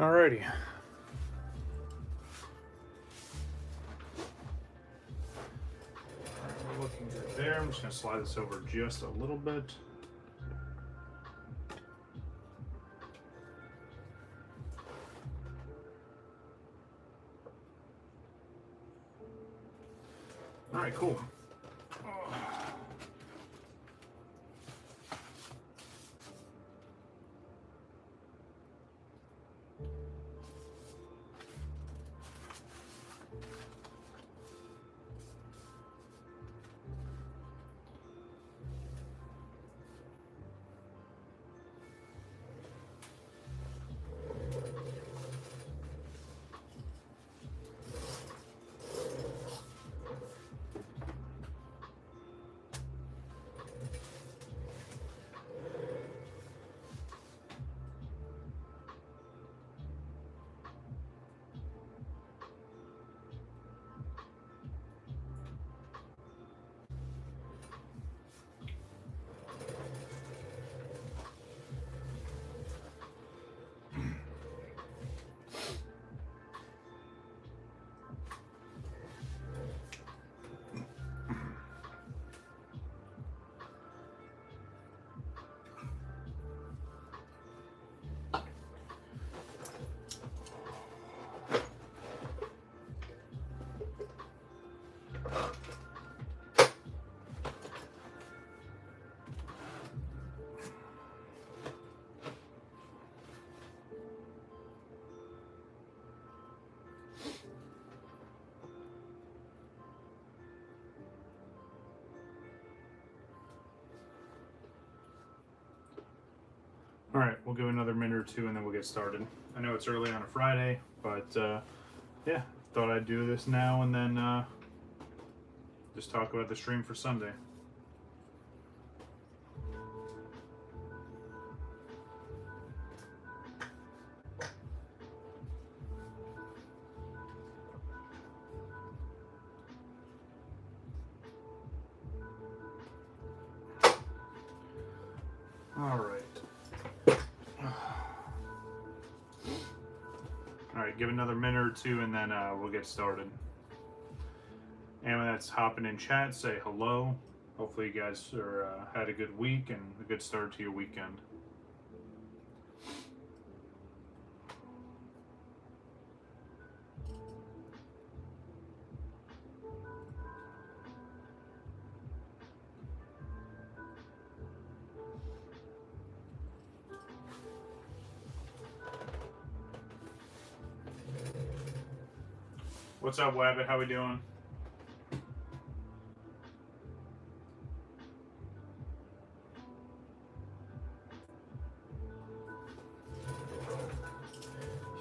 Alrighty. We're looking good there. I'm just going to slide this over just a little bit. Alright, cool. Alright, we'll give another minute or two and then we'll get started. I know it's early on a Friday, but yeah, thought I'd do this now and then just talk about the stream for Sunday. Alright, give another minute or two and then we'll get started. Anyone that's hopping in chat, say hello. Hopefully you guys are, had a good week and a good start to your weekend. What's up, Wabbit? How we doing?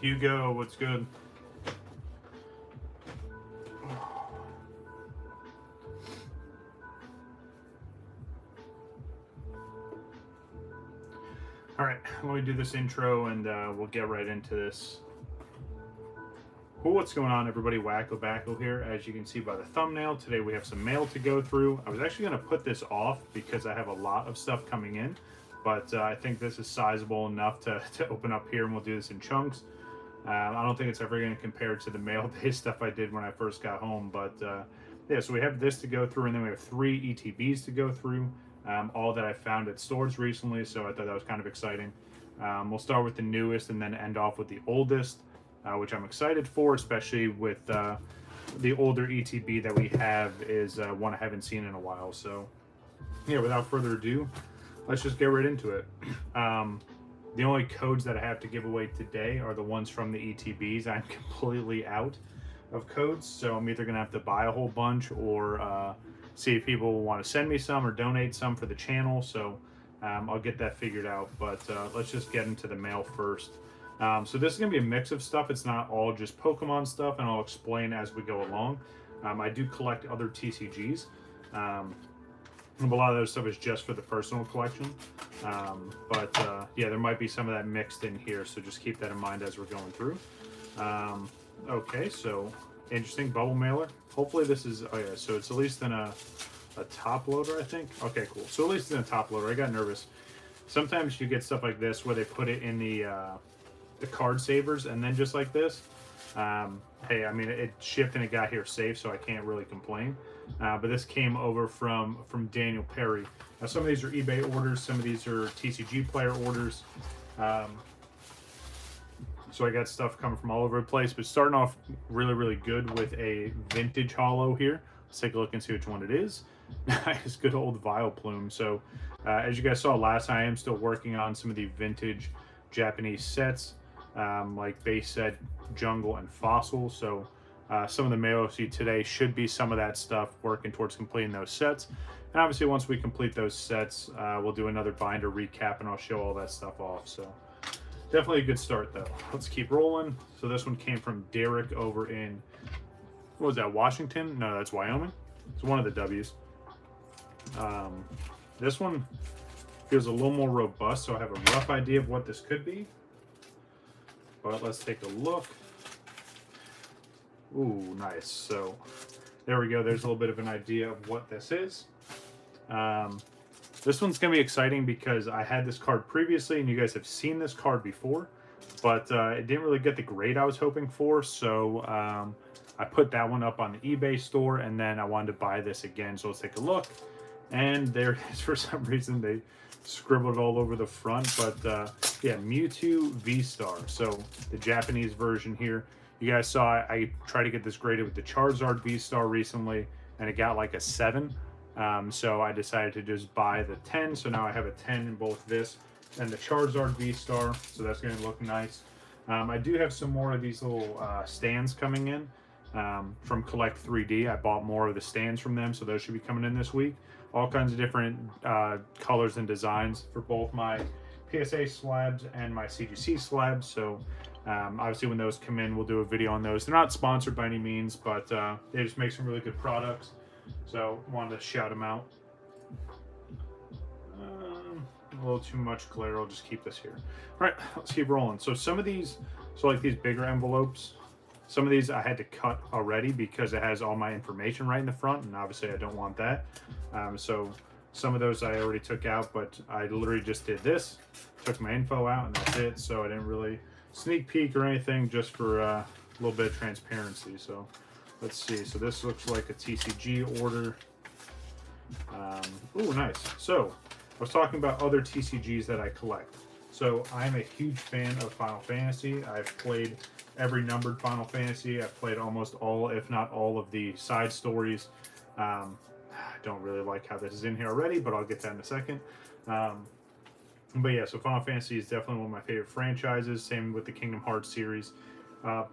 Hugo, what's good? All right, let me do this intro and we'll get right into this. Well, what's going on, everybody? WakoBako here. As you can see by the thumbnail, today we have some mail to go through. I was actually going to put this off because I have a lot of stuff coming in, but I think this is sizable enough to open up here, and we'll do this in chunks. I don't think it's ever going to compare to the mail-based stuff I did when I first got home, but yeah, so we have this to go through, and then we have 3 ETBs to go through, all that I found at stores recently, so I thought that was kind of exciting. We'll start with the newest and then end off with the oldest. Which I'm excited for, especially with the older ETB that we have is one I haven't seen in a while. So, yeah, without further ado, let's just get right into it. The only codes that I have to give away today are the ones from the ETBs. I'm completely out of codes, so I'm either going to have to buy a whole bunch or see if people will want to send me some or donate some for the channel. So I'll get that figured out, but let's just get into the mail first. So this is going to be a mix of stuff. It's not all just Pokemon stuff, and I'll explain as we go along. I do collect other TCGs. A lot of those stuff is just for the personal collection. Yeah, there might be some of that mixed in here, so just keep that in mind as we're going through. Okay, so interesting bubble mailer. Hopefully this is, oh yeah, so it's at least in a top loader, I think. Okay, cool. So at least in a top loader. I got nervous. Sometimes you get stuff like this where they put it in the the card savers and then just like this, hey, I mean, it shipped and it got here safe, so I can't really complain. But this came over from Daniel Perry. Now, some of these are eBay orders, some of these are TCG player orders. So I got stuff coming from all over the place, but starting off really, really good with a vintage holo here. Let's take a look and see which one it is. Nice, good old Vileplume. So as you guys saw last time, I am still working on some of the vintage Japanese sets, like base set, jungle, and fossil. So some of the mail you'll see today should be some of that stuff, working towards completing those sets. And obviously once we complete those sets, we'll do another binder recap and I'll show all that stuff off. So definitely a good start though. Let's keep rolling. So this one came from Derek over in, what was that, Washington? No, that's Wyoming. It's one of the W's. This one feels a little more robust, so I have a rough idea of what this could be. But let's take a look. Ooh, nice. So there we go. There's a little bit of an idea of what this is. This one's going to be exciting because I had this card previously and you guys have seen this card before, but it didn't really get the grade I was hoping for. So I put that one up on the eBay store and then I wanted to buy this again. So let's take a look. And there it is. For some reason, they scribbled all over the front. But yeah, Mewtwo V-Star. So the Japanese version here. You guys saw I tried to get this graded with the Charizard V-Star recently, and it got like a 7. So I decided to just buy the 10. So now I have a 10 in both this and the Charizard V-Star. So that's going to look nice. I do have some more of these little stands coming in from Collect 3D. I bought more of the stands from them, so those should be coming in this week. All kinds of different colors and designs for both my PSA slabs and my CGC slabs. So obviously when those come in, we'll do a video on those. They're not sponsored by any means, but they just make some really good products. So wanted to shout them out. A little too much glare. I'll just keep this here. All right, let's keep rolling. So some of these, so like these bigger envelopes, some of these I had to cut already because it has all my information right in the front, and obviously I don't want that. So some of those I already took out, but I literally just did this, took my info out, and that's it. So I didn't really sneak peek or anything, just for a little bit of transparency. So let's see. So this looks like a TCG order. Oh, nice. So I was talking about other TCGs that I collect. So I'm a huge fan of Final Fantasy. I've played every numbered Final Fantasy. I've played almost all, if not all, of the side stories. I don't really like how this is in here already, but I'll get that in a second. But yeah, so Final Fantasy is definitely one of my favorite franchises. Same with the Kingdom Hearts series.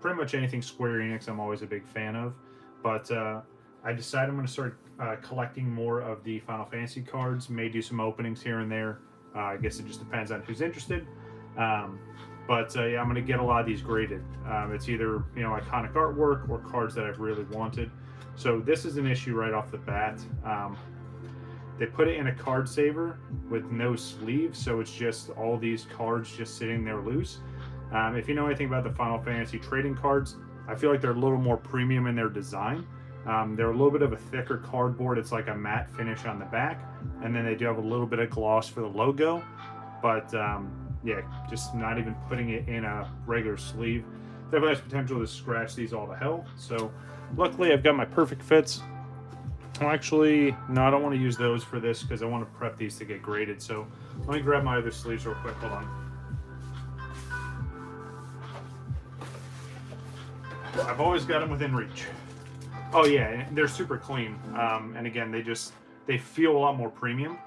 Pretty much anything Square Enix I'm always a big fan of. But I decided I'm going to start collecting more of the Final Fantasy cards. May do some openings here and there. I guess it just depends on who's interested. But yeah, I'm going to get a lot of these graded. It's either, you know, iconic artwork or cards that I've really wanted. So this is an issue right off the bat. They put it in a card saver with no sleeve, so it's just all these cards just sitting there loose. If you know anything about the Final Fantasy trading cards, I feel like they're a little more premium in their design. They're a little bit of a thicker cardboard. It's like a matte finish on the back, and then they do have a little bit of gloss for the logo. But yeah, just not even putting it in a regular sleeve. Definitely has potential to scratch these all to hell. So luckily I've got my perfect fits. Well, actually, no, I don't want to use those for this because I want to prep these to get graded. So let me grab my other sleeves real quick. Hold on. I've always got them within reach. Oh yeah, they're super clean. And again, they feel a lot more premium.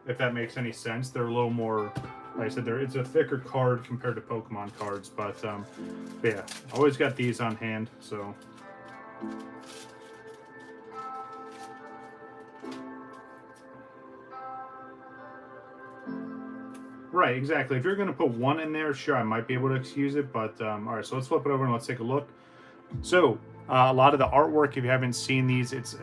If that makes any sense. They're a little more, like I said, it's a thicker card compared to Pokemon cards. But yeah, always got these on hand. So. Right, exactly. If you're going to put one in there, sure, I might be able to excuse it. But all right, so let's flip it over and let's take a look. So a lot of the artwork, if you haven't seen these, it's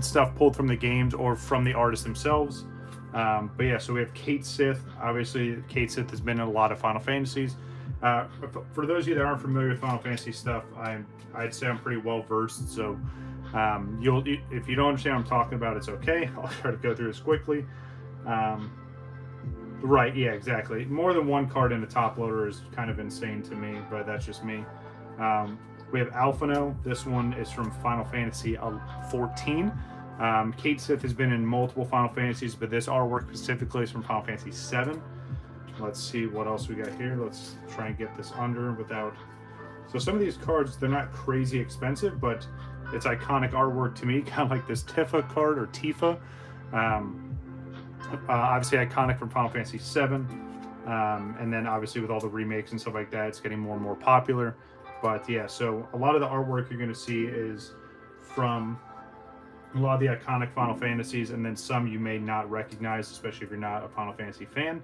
stuff pulled from the games or from the artists themselves. But yeah, so we have Kate Sith. Obviously, Kate Sith has been in a lot of Final Fantasies. For those of you that aren't familiar with Final Fantasy stuff, I'd say I'm pretty well versed. So if you don't understand what I'm talking about, it's okay. I'll try to go through this quickly. Right, yeah, exactly. More than one card in a top loader is kind of insane to me, but that's just me. We have Alphino. This one is from Final Fantasy 14. Kate Sith has been in multiple Final Fantasies, but this artwork specifically is from Final Fantasy 7. Let's see what else we got here. Let's try and get this under without... So some of these cards, they're not crazy expensive, but it's iconic artwork to me, kind of like this Tifa card, or Tifa. Obviously iconic from Final Fantasy 7. And then obviously with all the remakes and stuff like that, it's getting more and more popular. But yeah, so a lot of the artwork you're going to see is from a lot of the iconic Final Fantasies, and then some you may not recognize, especially if you're not a Final Fantasy fan.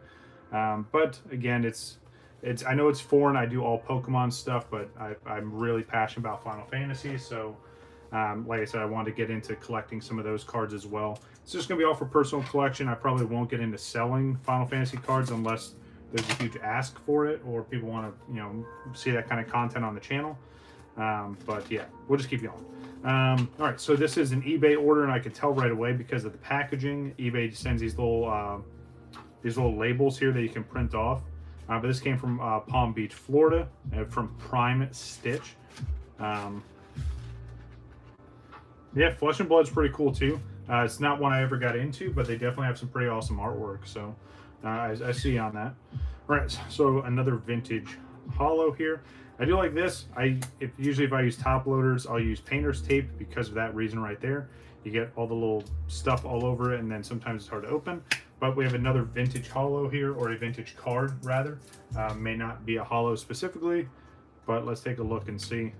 But again, it's I know it's foreign. I do all Pokemon stuff, but I'm really passionate about Final Fantasy. So like I said, I wanted to get into collecting some of those cards as well. It's just going to be all for personal collection. I probably won't get into selling Final Fantasy cards unless there's a huge ask for it, or people want to, you know, see that kind of content on the channel. But yeah, we'll just keep going. All right, so this is an eBay order, and I could tell right away because of the packaging. eBay sends these little labels here that you can print off. But this came from Palm Beach, Florida, from Prime Stitch. Yeah, Flesh and Blood's pretty cool too. It's not one I ever got into, but they definitely have some pretty awesome artwork. So I see on that. All right, so another vintage holo here. I do like this. Usually if I use top loaders, I'll use painter's tape because of that reason right there. You get all the little stuff all over it, and then sometimes it's hard to open. But we have another vintage holo here, or a vintage card rather. May not be a holo specifically, but let's take a look and see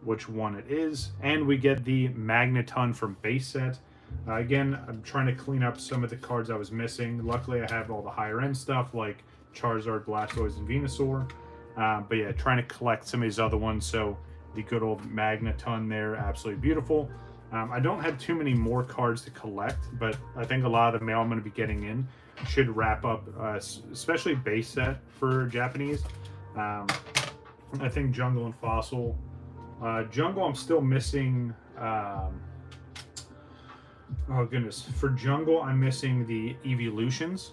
which one it is. And we get the Magneton from base set. Again, I'm trying to clean up some of the cards I was missing. Luckily, I have all the higher end stuff like Charizard, Blastoise, and Venusaur. But yeah, trying to collect some of these other ones. So the good old Magneton there, absolutely beautiful. I don't have too many more cards to collect, but I think a lot of the mail I'm going to be getting in should wrap up, especially base set for Japanese. I think Jungle and Fossil. Jungle, I'm still missing. Oh goodness, for Jungle, I'm missing the Evolutions,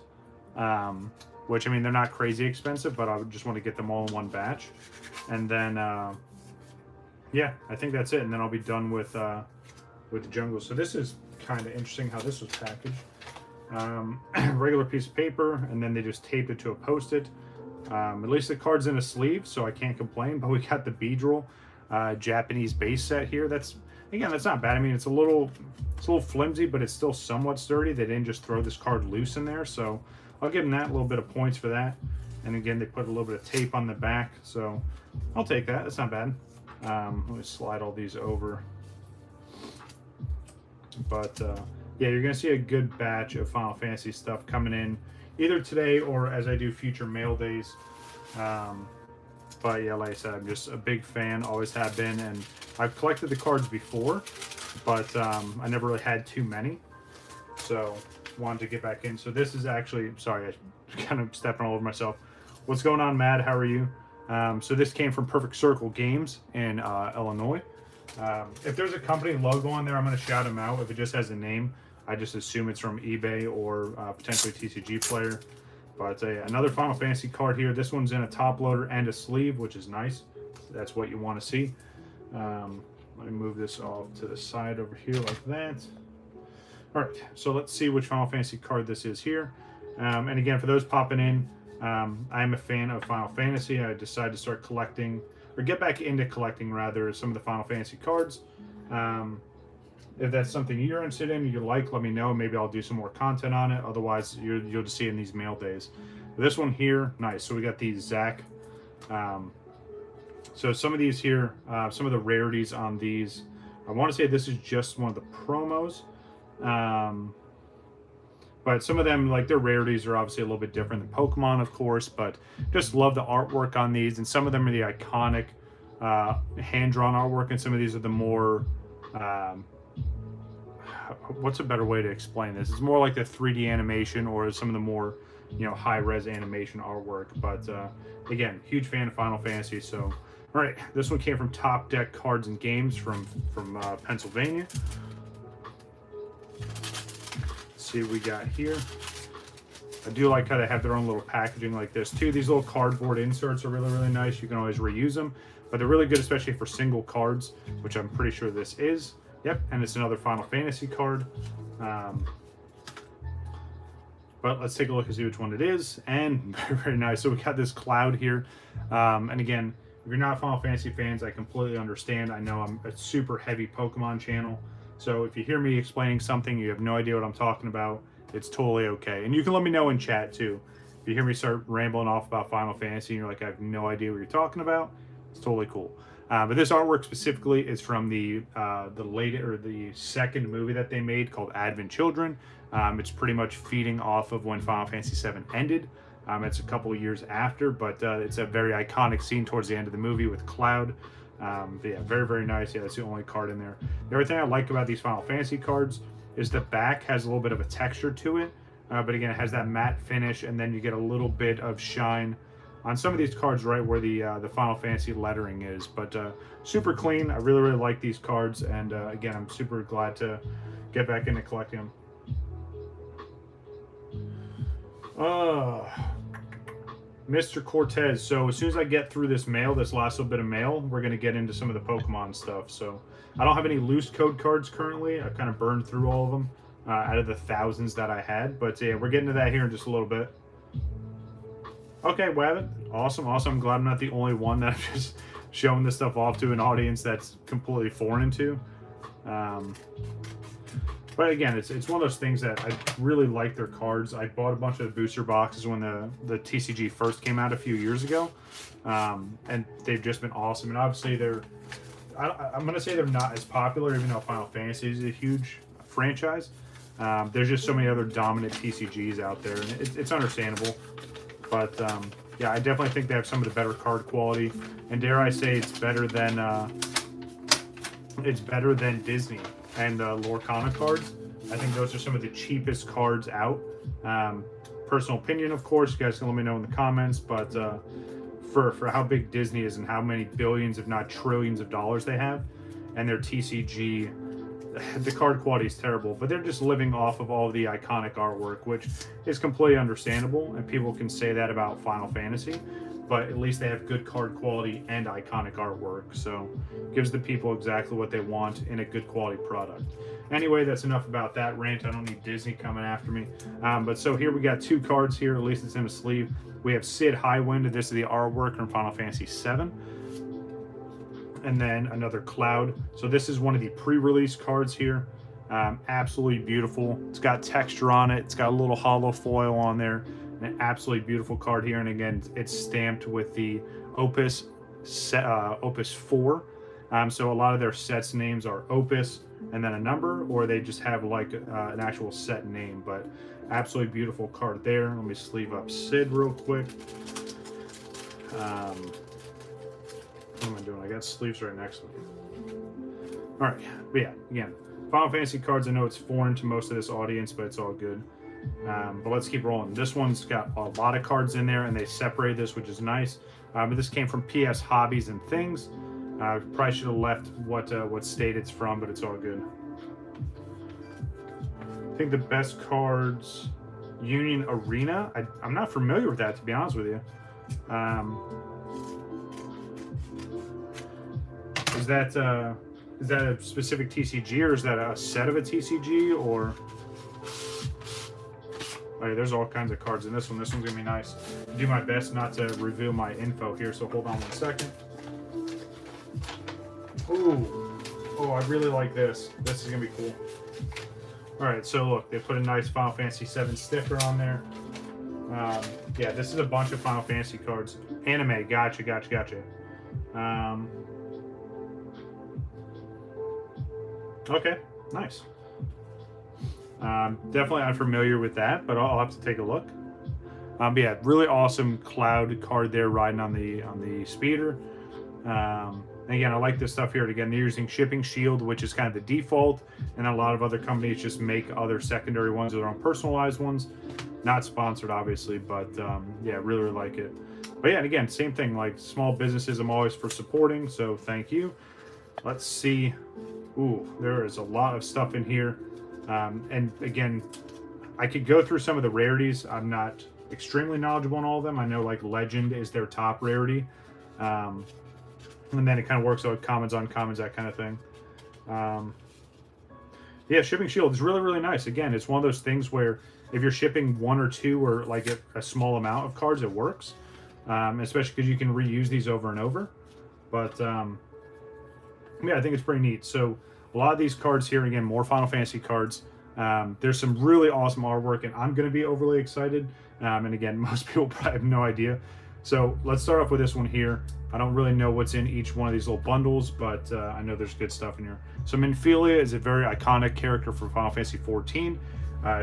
which, I mean, they're not crazy expensive, but I would just want to get them all in one batch. And then, yeah, I think that's it. And then I'll be done with the Jungle. So this is kind of interesting how this was packaged. Regular piece of paper, and then they just taped it to a Post-it. At least the card's in a sleeve, so I can't complain. But we got the Beedrill Japanese base set here. That's not bad. I mean, it's a little flimsy, but it's still somewhat sturdy. They didn't just throw this card loose in there, so I'll give them that, a little bit of points for that. And again, they put a little bit of tape on the back, so I'll take that. That's not bad. Let me slide all these over. But yeah, you're going to see a good batch of Final Fantasy stuff coming in either today or as I do future mail days. But yeah, like I said, I'm just a big fan, always have been, and I've collected the cards before, but I never really had too many, so wanted to get back in. So this is actually, sorry, I kind of stepping all over myself. What's going on, Matt? How are you? So this came from Perfect Circle Games in Illinois. If there's a company logo on there, I'm going to shout them out. If it just has a name, I just assume it's from eBay or potentially TCG Player. But another Final Fantasy card here. This one's in a top loader and a sleeve, which is nice. That's what you want to see. Let me move this off to the side over here like that. All right, so let's see which Final Fantasy card this is here. And again, for those popping in, I'm a fan of Final Fantasy. I decided to start collecting, or get back into collecting rather, some of the Final Fantasy cards. If that's something you're interested in, you like, let me know. Maybe I'll do some more content on it. Otherwise, you'll just see it in these mail days. This one here, nice. So we got these Zack. So some of these here, some of the rarities on these, I want to say this is just one of the promos. But some of them, like their rarities, are obviously a little bit different than Pokemon, of course. But just love the artwork on these. And some of them are the iconic hand-drawn artwork. And some of these are the more... what's a better way to explain this? It's more like the 3D animation or some of the more, high-res animation artwork. But again, huge fan of Final Fantasy. So, all right, this one came from Top Deck Cards and Games from Pennsylvania. Let's see what we got here. I do like how they have their own little packaging like this too. These little cardboard inserts are really, really nice. You can always reuse them, but they're really good, especially for single cards, which I'm pretty sure this is. Yep, and it's another Final Fantasy card. But let's take a look and see which one it is. And very, very nice. So we got this Cloud here. And again, if you're not Final Fantasy fans, I completely understand. I know I'm a super heavy Pokemon channel. So if you hear me explaining something, you have no idea what I'm talking about, it's totally okay. And you can let me know in chat too. If you hear me start rambling off about Final Fantasy and you're like, I have no idea what you're talking about, it's totally cool. But this artwork specifically is from the second movie that they made called Advent Children. It's pretty much feeding off of when Final Fantasy VII ended. It's a couple of years after, but it's a very iconic scene towards the end of the movie with Cloud. But yeah, very, very nice. Yeah, that's the only card in there. The other thing I like about these Final Fantasy cards is the back has a little bit of a texture to it. But again, it has that matte finish, and then you get a little bit of shine on some of these cards right where the Final Fantasy lettering is. But super clean. I really, really like these cards. And again, I'm super glad to get back into collecting them. Mr. Cortez. So as soon as I get through this last little bit of mail, we're going to get into some of the Pokemon stuff. So I don't have any loose code cards currently. I've kind of burned through all of them out of the thousands that I had. But yeah, we're getting to that here in just a little bit. Okay, Wabbit. Awesome, awesome. I'm glad I'm not the only one that I'm just showing this stuff off to an audience that's completely foreign to. But again, it's one of those things that I really like their cards. I bought a bunch of the booster boxes when the TCG first came out a few years ago. And they've just been awesome. And obviously I'm going to say they're not as popular, even though Final Fantasy is a huge franchise. There's just so many other dominant TCGs out there, and it's understandable. But yeah, I definitely think they have some of the better card quality. And dare I say it's better than Disney and Lorcana cards. I think those are some of the cheapest cards out. Personal opinion, of course. You guys can let me know in the comments. But for how big Disney is and how many billions, if not trillions of dollars they have, and their TCG, the card quality is terrible. But they're just living off of all of the iconic artwork, which is completely understandable. And people can say that about Final Fantasy. But at least they have good card quality and iconic artwork. So gives the people exactly what they want in a good quality product. Anyway, that's enough about that rant. I don't need Disney coming after me. But so here we got two cards here. At least it's in a sleeve. We have Sid Highwind. This is the artwork from Final Fantasy VII. And then another Cloud. So this is one of the pre-release cards here. Absolutely beautiful. It's got texture on it. It's got a little hollow foil on there. An absolutely beautiful card here, and again, it's stamped with the Opus 4. So a lot of their sets names are Opus and then a number, or they just have like an actual set name. But absolutely beautiful card there. Let me sleeve up Sid real quick. What am I doing? I got sleeves right next to me. All right, but yeah, again, Final Fantasy cards. I know it's foreign to most of this audience, but it's all good. But let's keep rolling. This one's got a lot of cards in there, and they separate this, which is nice. But this came from PS Hobbies and Things. Probably should have left what state it's from, but it's all good. I think the best cards, Union Arena. I'm not familiar with that, to be honest with you. Is that a specific TCG, or is that a set of a TCG, or? Hey, there's all kinds of cards in this one. This one's gonna be nice. I'll do my best not to reveal my info here, so hold on 1 second. Ooh, oh, I really like this. This is gonna be cool. All right, so look, they put a nice Final Fantasy VII sticker on there. Yeah, this is a bunch of Final Fantasy cards. Anime, gotcha. Okay, nice. Definitely unfamiliar with that, but I'll have to take a look. But yeah, really awesome Cloud card there riding on the speeder. And again, I like this stuff here. Again, they're using Shipping Shield, which is kind of the default, and a lot of other companies just make other secondary ones, their own personalized ones. Not sponsored, obviously, but yeah, really, really like it. But yeah, and again, same thing. Like small businesses, I'm always for supporting, so thank you. Let's see. Ooh, there is a lot of stuff in here. And again, I could go through some of the rarities. I'm not extremely knowledgeable on all of them. I know like Legend is their top rarity. And then it kind of works out commons, uncommons, that kind of thing. Yeah, shipping shield is really, really nice. Again, it's one of those things where if you're shipping one or two or like a small amount of cards, it works. Especially because you can reuse these over and over. But yeah, I think it's pretty neat. So a lot of these cards here, again, more Final Fantasy cards. There's some really awesome artwork, and I'm going to be overly excited. And again, most people probably have no idea. So let's start off with this one here. I don't really know what's in each one of these little bundles, but I know there's good stuff in here. So Minfilia is a very iconic character for Final Fantasy XIV.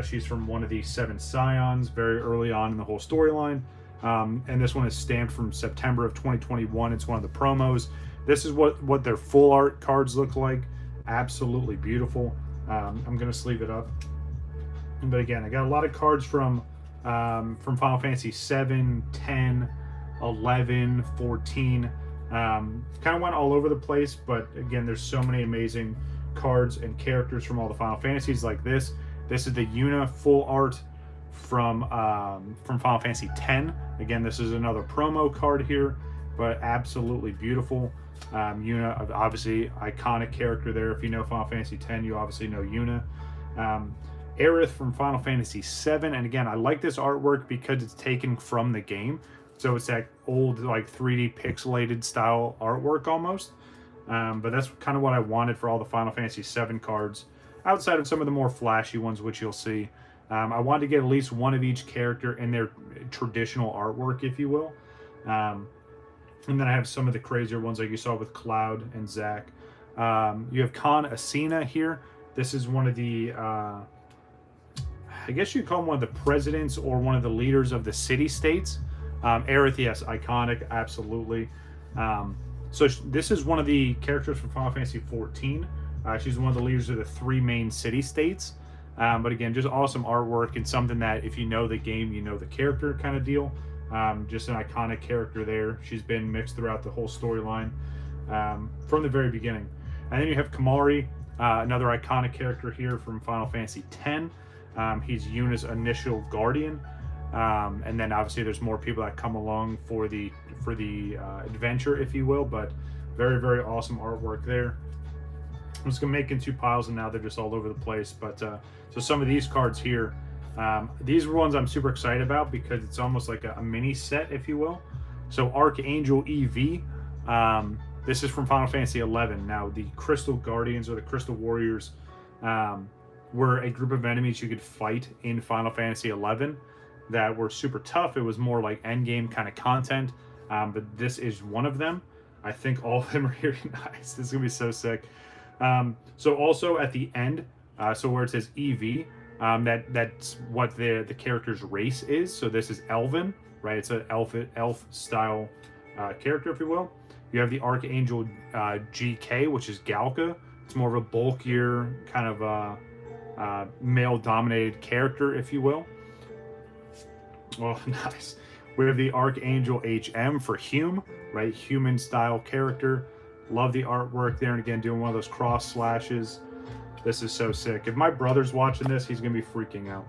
She's from one of the 7 Scions very early on in the whole storyline. And this one is stamped from September of 2021. It's one of the promos. This is what their full art cards look like. Absolutely beautiful. I'm going to sleeve it up. But again, I got a lot of cards from Final Fantasy 7, 10, 11, 14. Kind of went all over the place, but again, there's so many amazing cards and characters from all the Final Fantasies like this. This is the Yuna full art from Final Fantasy 10. Again, this is another promo card here, but absolutely beautiful. Yuna, obviously iconic character there. If you know Final Fantasy 10, you obviously know Yuna. Aerith from Final Fantasy 7, and again, I like this artwork because it's taken from the game, so it's that old like 3D pixelated style artwork almost. But that's kind of what I wanted for all the Final Fantasy 7 cards, outside of some of the more flashy ones, which you'll see. I wanted to get at least one of each character in their traditional artwork, if you will. And then I have some of the crazier ones like you saw with Cloud and Zack. You have Khan Asina here. This is one of the, I guess you'd call him one of the presidents or one of the leaders of the city-states. Aerith, yes, iconic, absolutely. So this is one of the characters from Final Fantasy XIV. She's one of the leaders of the 3 main city-states. But again, just awesome artwork and something that if you know the game, you know the character kind of deal. Just an iconic character there. She's been mixed throughout the whole storyline from the very beginning. And then you have Kamari, another iconic character here from Final Fantasy X. He's Yuna's initial guardian. And then obviously there's more people that come along for the adventure, if you will. But very, very awesome artwork there. I'm just going to make in 2 piles, and now they're just all over the place. But so some of these cards here, these are ones I'm super excited about because it's almost like a mini set, if you will. So Archangel EV, this is from Final Fantasy XI. Now, the Crystal Guardians or the Crystal Warriors were a group of enemies you could fight in Final Fantasy XI that were super tough. It was more like endgame kind of content, but this is one of them. I think all of them are here. Nice. This is going to be so sick. So also at the end, so where it says EV, that's what the character's race is. So this is Elven, right? It's an elf style character, if you will. You have the Archangel GK, which is Galka. It's more of a bulkier kind of male-dominated character, if you will. Oh, nice. We have the Archangel HM for Hume, right? Human-style character. Love the artwork there, and again, doing one of those cross slashes. This is so sick. If my brother's watching this, he's gonna be freaking out.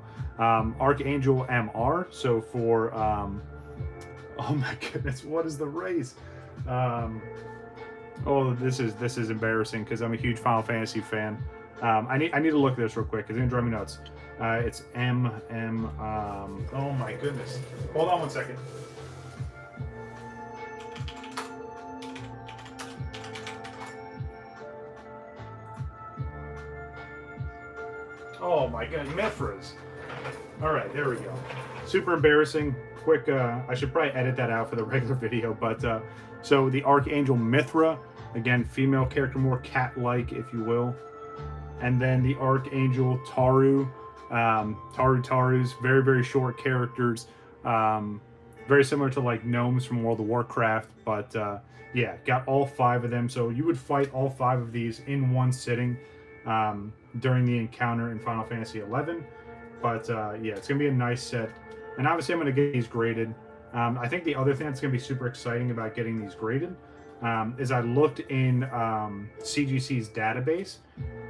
Archangel MR. So for oh my goodness, what is the race? Oh, this is embarrassing because I'm a huge Final Fantasy fan. I need to look at this real quick because it's gonna drive me nuts. It's MM. Oh my goodness. Hold on 1 second. Oh my god, Mithras. All right, there we go. Super embarrassing. Quick, I should probably edit that out for the regular video, but so the Archangel Mithra, again, female character, more cat-like, if you will. And then the Archangel Taru, Tarus, very, very short characters. Very similar to like gnomes from World of Warcraft, but yeah, got all 5 of them. So you would fight all 5 of these in one sitting during the encounter in Final Fantasy XI. But yeah, it's gonna be a nice set, and obviously I'm gonna get these graded. I think the other thing that's gonna be super exciting about getting these graded is I looked in CGC's database,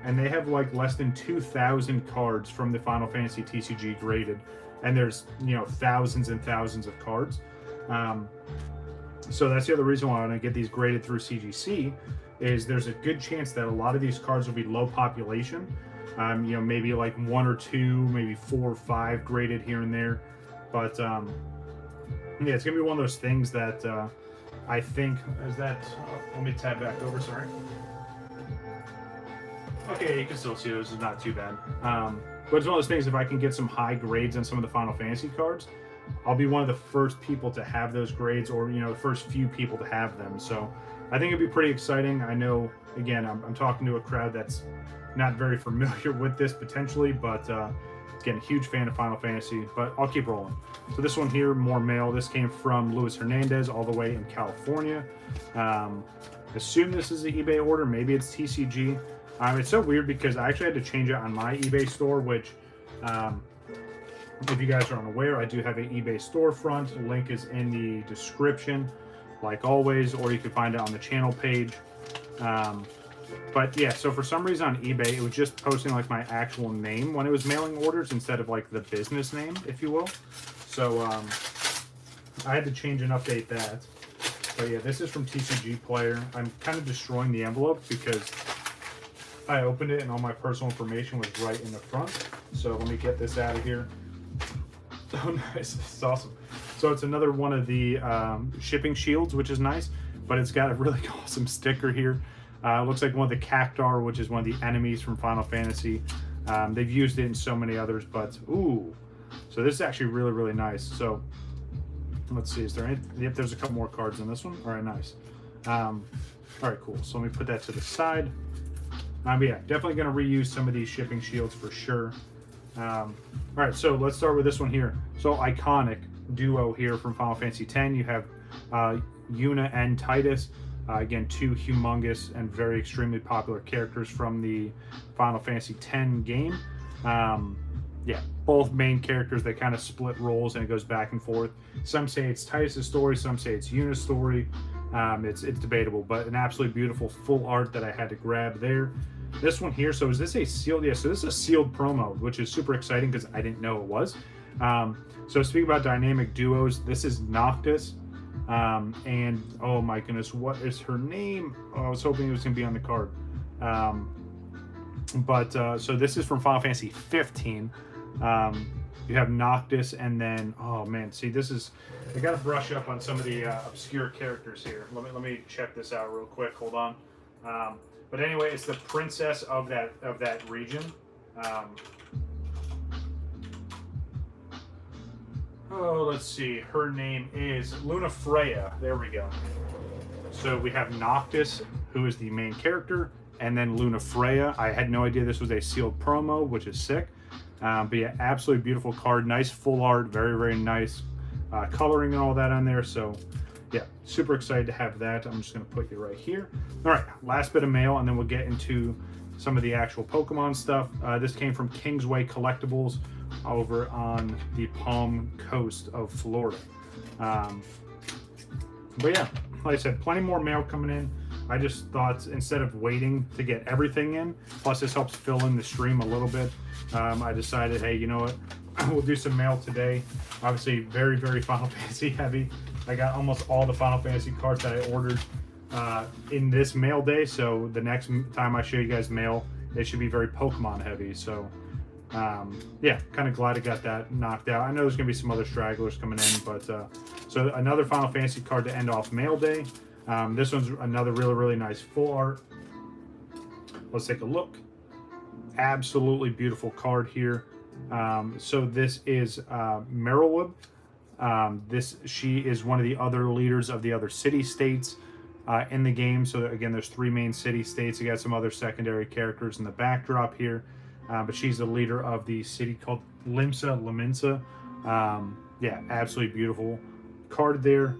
and they have like less than 2,000 cards from the Final Fantasy TCG graded, and there's, you know, thousands and thousands of cards. So that's the other reason why I want to get these graded through CGC, is there's a good chance that a lot of these cards will be low population. You know, maybe like 1 or 2, maybe 4 or 5 graded here and there. But yeah, it's gonna be one of those things that I think is that. Let me tab back over. Sorry. Okay, you can still see this is not too bad. But it's one of those things. If I can get some high grades on some of the Final Fantasy cards, I'll be one of the first people to have those grades, or, you know, the first few people to have them. So I think it'd be pretty exciting. I know, again, I'm talking to a crowd that's not very familiar with this potentially, but again, a huge fan of Final Fantasy, but I'll keep rolling. So this one here, more mail. This came from Luis Hernandez, all the way in California. Assume this is an eBay order. Maybe it's TCG. It's so weird because I actually had to change it on my eBay store, which, if you guys are unaware, I do have an eBay storefront. Link is in the description, like always, or you can find it on the channel page. But yeah, so for some reason on eBay, it was just posting like my actual name when it was mailing orders instead of like the business name, if you will. So I had to change and update that. But yeah, this is from TCG Player. I'm kind of destroying the envelope because I opened it and all my personal information was right in the front. So let me get this out of here. Oh, nice. It's awesome. So it's another one of the shipping shields, which is nice, but it's got a really awesome sticker here. Looks like one of the Cactar, which is one of the enemies from Final Fantasy. They've used it in so many others, but ooh. So this is actually really, really nice. So let's see, is there any? Yep, there's a couple more cards in this one. All right, nice. All right, cool. So let me put that to the side. Yeah, definitely going to reuse some of these shipping shields for sure. All right, so let's start with this one here. So iconic duo here from Final Fantasy X. You have Yuna and Titus. Again, 2 humongous and very extremely popular characters from the Final Fantasy X game. Yeah, both main characters. They kind of split roles and it goes back and forth. Some say it's Titus' story, some say it's Yuna's story. It's debatable, but an absolutely beautiful full art that I had to grab there. This one here, so is this a sealed? Yeah, so this is a sealed promo, which is super exciting because I didn't know it was. So speaking about dynamic duos, this is Noctis. And oh my goodness, what is her name? Oh, I was hoping it was going to be on the card. So this is from Final Fantasy 15. You have Noctis, and then, oh man, see, this is, I got to brush up on some of the obscure characters here. Let me check this out real quick. Hold on. But anyway, it's the princess of that region. Oh, let's see. Her name is Lunafreya. There we go. So we have Noctis, who is the main character, and then Lunafreya. I had no idea this was a sealed promo, which is sick. But yeah, absolutely beautiful card. Nice full art. Very, very nice coloring and all that on there. So yeah, super excited to have that. I'm just going to put you right here. All right, last bit of mail, and then we'll get into some of the actual Pokemon stuff. This came from Kingsway Collectibles over on the Palm Coast of Florida. But yeah, like I said, plenty more mail coming in. I just thought instead of waiting to get everything in, plus this helps fill in the stream a little bit, I decided, hey, you know what? We'll do some mail today. Obviously, very, very Final Fantasy heavy. I got almost all the Final Fantasy cards that I ordered in this mail day. So the next time I show you guys mail, it should be very Pokemon heavy. So yeah, kind of glad I got that knocked out. I know there's going to be some other stragglers coming in, but so another Final Fantasy card to end off mail day. This one's another really, really nice full art. Let's take a look. Absolutely beautiful card here. So this is Merylweb. She is one of the other leaders of the other city-states in the game. So again, there's 3 main city-states. You got some other secondary characters in the backdrop here. But she's the leader of the city called Laminsa. Yeah, absolutely beautiful card there.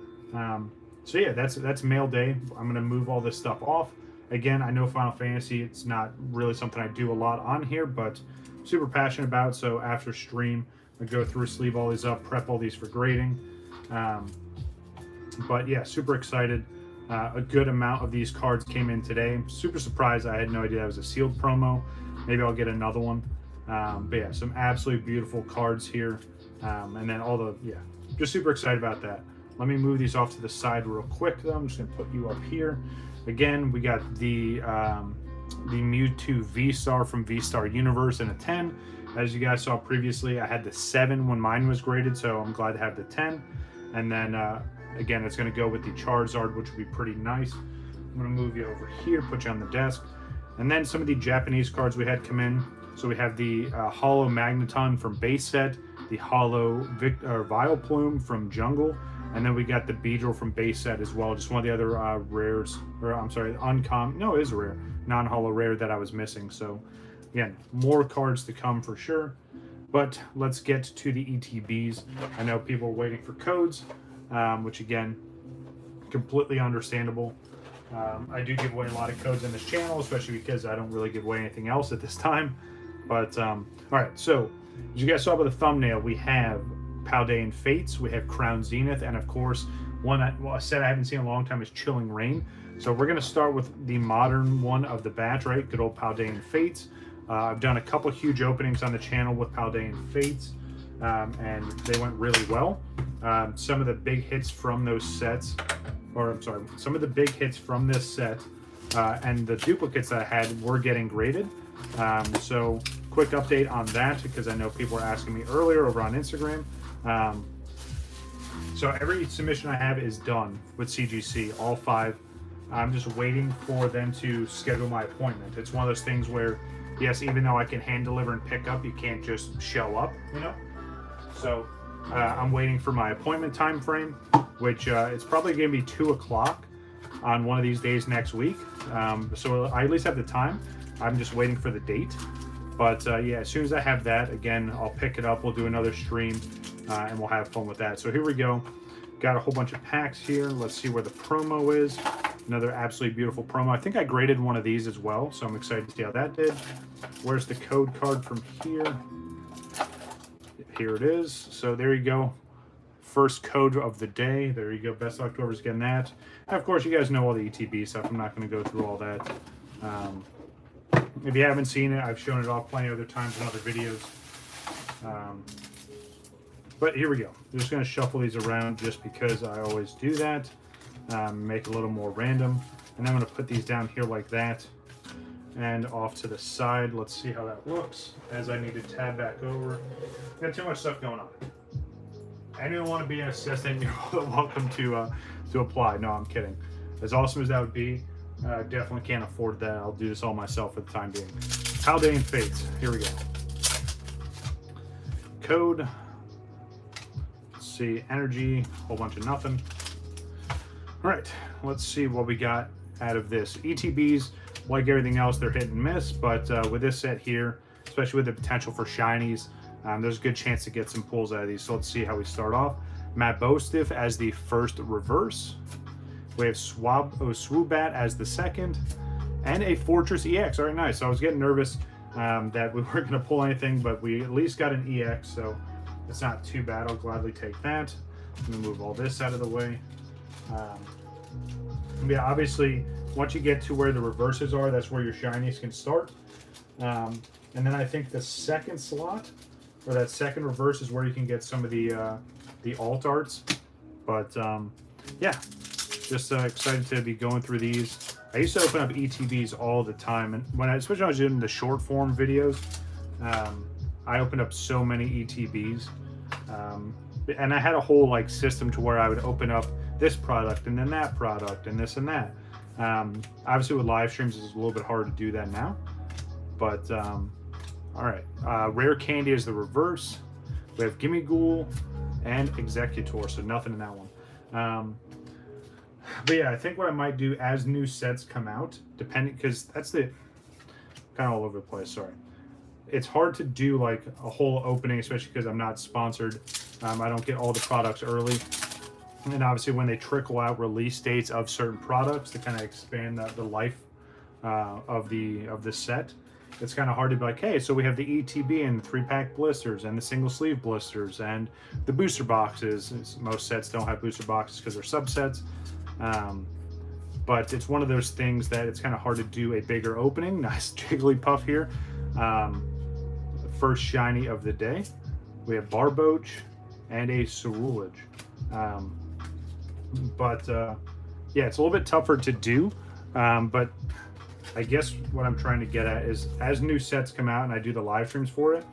So yeah, that's mail day. I'm gonna move all this stuff off. Again, I know Final Fantasy, it's not really something I do a lot on here, but super passionate about. So after stream, I go through, sleeve all these up, prep all these for grading. But yeah, super excited. A good amount of these cards came in today. I'm super surprised. I had no idea that was a sealed promo. Maybe I'll get another one. But yeah, some absolutely beautiful cards here. And then all the, yeah, just super excited about that. Let me move these off to the side real quick though. I'm just gonna put you up here. Again, we got the Mewtwo V-Star from V-Star Universe in a 10. As you guys saw previously, I had the 7 when mine was graded, so I'm glad to have the 10. And then again, it's gonna go with the Charizard, which would be pretty nice. I'm gonna move you over here, put you on the desk. And then some of the Japanese cards we had come in. So we have the Holo Magneton from base set, the Holo Vileplume from Jungle, and then we got the Beedrill from base set as well. Just one of the other rares, or I'm sorry, uncommon. No, it is a rare, non-holo rare that I was missing. So again, more cards to come for sure. But let's get to the ETBs. I know people are waiting for codes, which again, completely understandable. I do give away a lot of codes in this channel, especially because I don't really give away anything else at this time. But all right, so as you guys saw by the thumbnail, we have Paldean Fates, we have Crown Zenith, and of course, a set I haven't seen in a long time is Chilling Reign. So we're going to start with the modern one of the batch, right? Good old Paldean Fates. I've done a couple huge openings on the channel with Paldean Fates, and they went really well. Some of the big hits from those sets, or I'm sorry, some of the big hits from this set and the duplicates that I had were getting graded. So quick update on that, because I know people were asking me earlier over on Instagram. So every submission I have is done with CGC, all 5. I'm just waiting for them to schedule my appointment. It's one of those things where, yes, even though I can hand deliver and pick up, you can't just show up, you know? So I'm waiting for my appointment time frame, which it's probably going to be 2 o'clock on one of these days next week. So I at least have the time. I'm just waiting for the date. But yeah, as soon as I have that, again, I'll pick it up. We'll do another stream and we'll have fun with that. So here we go. Got a whole bunch of packs here. Let's see where the promo is. Another absolutely beautiful promo. I think I graded one of these as well, so I'm excited to see how that did. Where's the code card from here? Here it is. So there you go. First code of the day. There you go. Best luck to whoever's getting that. And of course, you guys know all the ETB stuff. I'm not going to go through all that. If you haven't seen it, I've shown it off plenty of other times in other videos. But here we go. I'm just going to shuffle these around just because I always do that. Make it a little more random. And I'm going to put these down here like that. And off to the side. Let's see how that looks as I need to tab back over. Got too much stuff going on. Anyone want to be an assistant, you're welcome to apply. No, I'm kidding. As awesome as that would be, definitely can't afford that. I'll do this all myself for the time being. Paldean Fates. Here we go. Code. Let's see. Energy. Whole bunch of nothing. All right. Let's see what we got out of this. ETBs, like everything else, they're hit and miss. But with this set here, especially with the potential for shinies, there's a good chance to get some pulls out of these. So let's see how we start off. Matt Bostiff as the first reverse. We have Swoobat as the second. And a Fortress EX. All right, nice. So I was getting nervous that we weren't going to pull anything, but we at least got an EX, so it's not too bad. I'll gladly take that. I'm going to move all this out of the way. Yeah, obviously, once you get to where the reverses are, that's where your shinies can start. And then I think the second slot, or that second reverse, is where you can get some of the alt arts. But yeah, just excited to be going through these. I used to open up ETBs all the time, and especially when I was doing the short form videos, I opened up so many ETBs, and I had a whole like system to where I would open up this product and then that product and this and that. Obviously with live streams it's a little bit hard to do that now, but all right. Rare Candy is the reverse. We have Gimme Ghoul and Executor, so nothing in that one. But yeah, I think what I might do as new sets come out, depending, because that's the kind of all over the place. Sorry, it's hard to do like a whole opening, especially because I'm not sponsored. I don't get all the products early, and obviously when they trickle out release dates of certain products to kind of expand the life of the set, it's kind of hard to be like, hey, so we have the ETB and the 3-pack blisters and the single sleeve blisters and the booster boxes. Most sets don't have booster boxes because they're subsets. but it's one of those things that it's kind of hard to do a bigger opening. Nice Jigglypuff here. First shiny of the day. We have Barboach and a Cerulege. Yeah, it's a little bit tougher to do, but I guess what I'm trying to get at is as new sets come out and I do the live streams for it,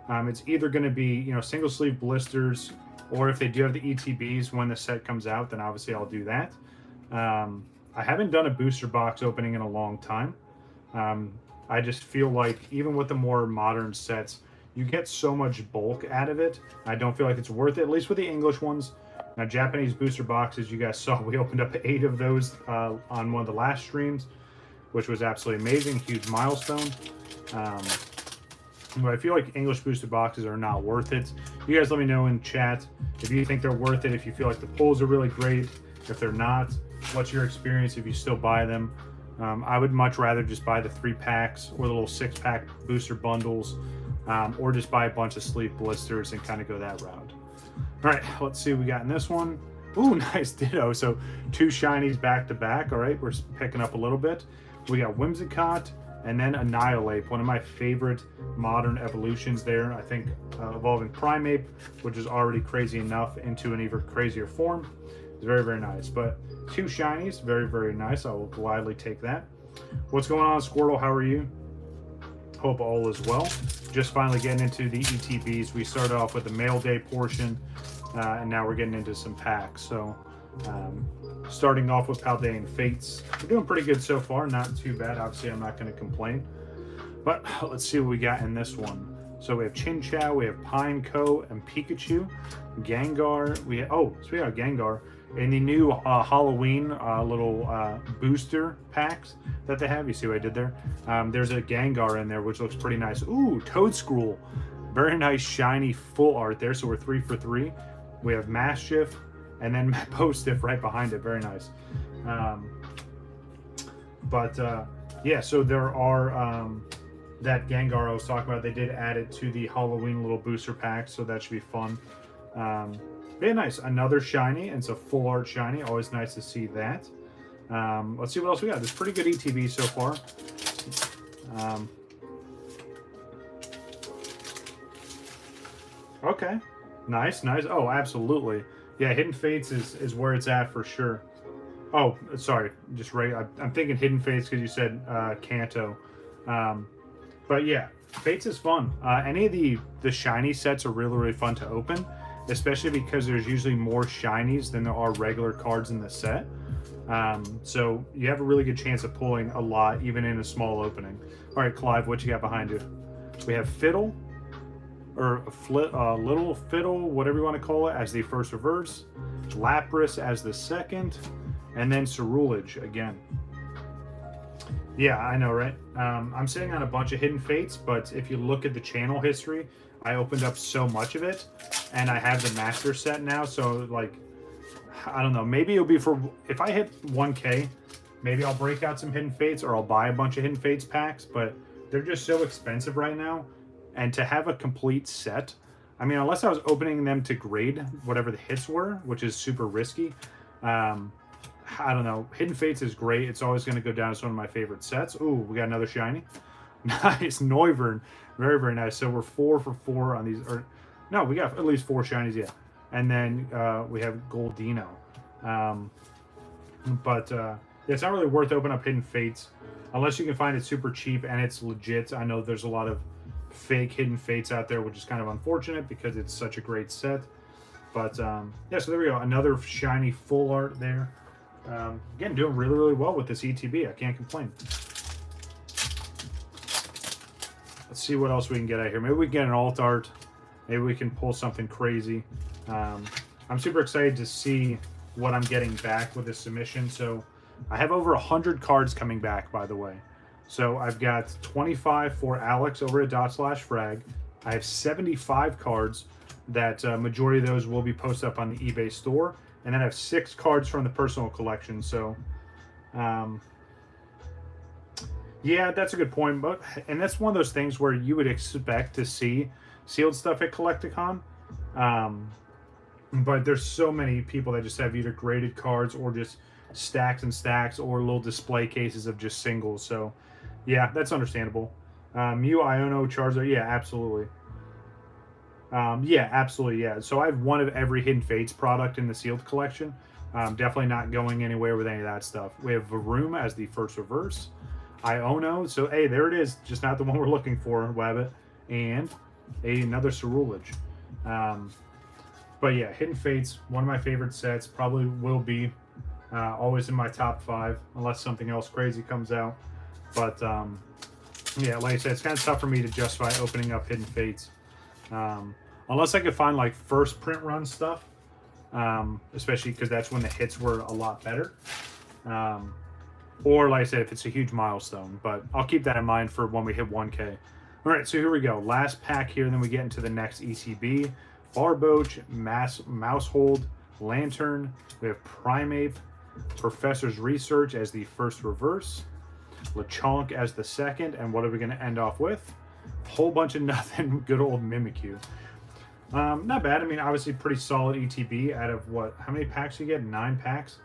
it's either going to be, you know, single sleeve blisters, or if they do have the ETBs when the set comes out, then obviously I'll do that. I haven't done a booster box opening in a long time. I just feel like even with the more modern sets, you get so much bulk out of it. I don't feel like it's worth it, at least with the English ones. Now, Japanese booster boxes, you guys saw, we opened up 8 of those on one of the last streams, which was absolutely amazing, huge milestone. But I feel like English booster boxes are not worth it. You guys let me know in chat if you think they're worth it, if you feel like the pulls are really great. If they're not, what's your experience if you still buy them? I would much rather just buy the 3-packs or the little 6-pack booster bundles, or just buy a bunch of sleeve blisters and kind of go that route. All right, let's see what we got in this one. Ooh, nice Ditto. So 2 shinies back to back. All right, we're picking up a little bit. We got Whimsicott and then Annihilate, one of my favorite modern evolutions there. I think evolving Primeape, which is already crazy enough, into an even crazier form. It's very, very nice. But 2 shinies, very, very nice. I will gladly take that. What's going on, Squirtle? How are you? Hope all is well. Just finally getting into the ETBs. We started off with the mail day portion, and now we're getting into some packs. So starting off with Paldean Fates. We're doing pretty good so far, not too bad. Obviously, I'm not going to complain. But let's see what we got in this one. So we have Chinchou, we have Pineco, and Pikachu. Gengar. Speaking of Gengar, in the new Halloween little booster packs that they have, you see what I did there? There's a Gengar in there, which looks pretty nice. Ooh, Toadscruel. Very nice, shiny, full art there. So we're 3 for 3. We have Mastiff, and then Postiff right behind it. Very nice. Yeah, so there are that Gengar I was talking about. They did add it to the Halloween little booster pack, so that should be fun. Very nice. Another shiny, and it's a full art shiny. Always nice to see that. Let's see what else we got. There's pretty good ETB so far. Okay. Nice, nice. Oh, absolutely. Yeah, Hidden Fates is where it's at for sure. Oh, sorry. Just right. I'm thinking Hidden Fates because you said Kanto. But yeah, Fates is fun. Any of the shiny sets are really, really fun to open, especially because there's usually more shinies than there are regular cards in the set. So you have a really good chance of pulling a lot, even in a small opening. All right, Clive, what you got behind you? We have Fiddle, or Little Fiddle, whatever you want to call it, as the first reverse, Lapras as the second, and then Cerulege again. Yeah, I know, right? I'm sitting on a bunch of Hidden Fates, but if you look at the channel history, I opened up so much of it, and I have the master set now, so like, I don't know, maybe it'll be for, if I hit 1K, maybe I'll break out some Hidden Fates, or I'll buy a bunch of Hidden Fates packs, but they're just so expensive right now, and to have a complete set, I mean, unless I was opening them to grade whatever the hits were, which is super risky, I don't know. Hidden Fates is great. It's always going to go down as one of my favorite sets. Ooh, we got another shiny. Nice. Noivern. Very, very nice. So we're 4 for 4 on these. Or no, we got at least 4 shinies, yeah. And then we have Goldino. Yeah, it's not really worth opening up Hidden Fates unless you can find it super cheap and it's legit. I know there's a lot of fake Hidden Fates out there, which is kind of unfortunate because it's such a great set. But yeah, so there we go. Another shiny full art there. Again, doing really, really well with this ETB. I can't complain. Let's see what else we can get out here. Maybe we can get an alt art. Maybe we can pull something crazy. I'm super excited to see what I'm getting back with this submission. So I have over 100 cards coming back, by the way. So I've got 25 for Alex over at /frag. I have 75 cards that majority of those will be posted up on the eBay store. And then I have 6 cards from the personal collection. So, yeah, that's a good point. And that's one of those things where you would expect to see sealed stuff at Collecticon. But there's so many people that just have either graded cards or just stacks and stacks or little display cases of just singles. So yeah, that's understandable. Mew, Iono, Charizard, yeah, absolutely. Yeah, absolutely, yeah. So I have one of every Hidden Fates product in the sealed collection. Definitely not going anywhere with any of that stuff. We have Varoom as the first reverse. Iono, so hey, there it is. Just not the one we're looking for, Wabbit. And another Cerulege. But yeah, Hidden Fates, one of my favorite sets. Probably will be always in my top 5, unless something else crazy comes out. But yeah, like I said, it's kind of tough for me to justify opening up Hidden Fates. Unless I could find like first print run stuff, especially because that's when the hits were a lot better. Or like I said, if it's a huge milestone, but I'll keep that in mind for when we hit 1K. All right, so here we go. Last pack here, then we get into the next ETB. Barboach, Mousehold, Lantern. We have Primeape, Professor's Research as the first reverse. Lechonk as the second, and what are we going to end off with? Whole bunch of nothing. Good old Mimikyu. Not bad. I mean, obviously pretty solid ETB out of what? How many packs you get? 9 packs.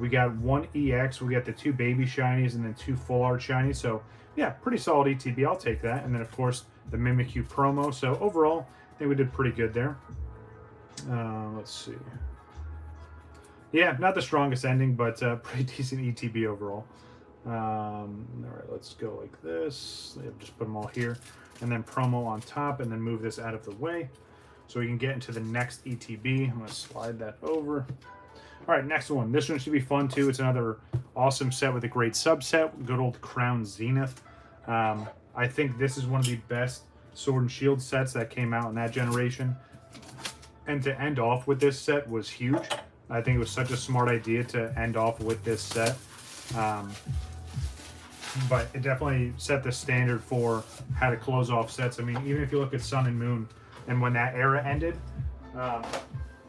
We got 1 EX. We got the 2 baby shinies and then 2 full art shinies. So yeah, pretty solid ETB. I'll take that. And then of course the Mimikyu promo. So overall, I think we did pretty good there. Let's see. Yeah, not the strongest ending, but pretty decent ETB overall. All right, let's go like this. Just put them all here, and then promo on top, and then move this out of the way so we can get into the next ETB. I'm going to slide that over. All right, next one. This one should be fun too. It's another awesome set with a great subset. Good old Crown Zenith. I think this is one of the best Sword and Shield sets that came out in that generation. And to end off with this set was huge. I think it was such a smart idea to end off with this set. But it definitely set the standard for how to close off sets. I mean, even if you look at Sun and Moon, and when that era ended,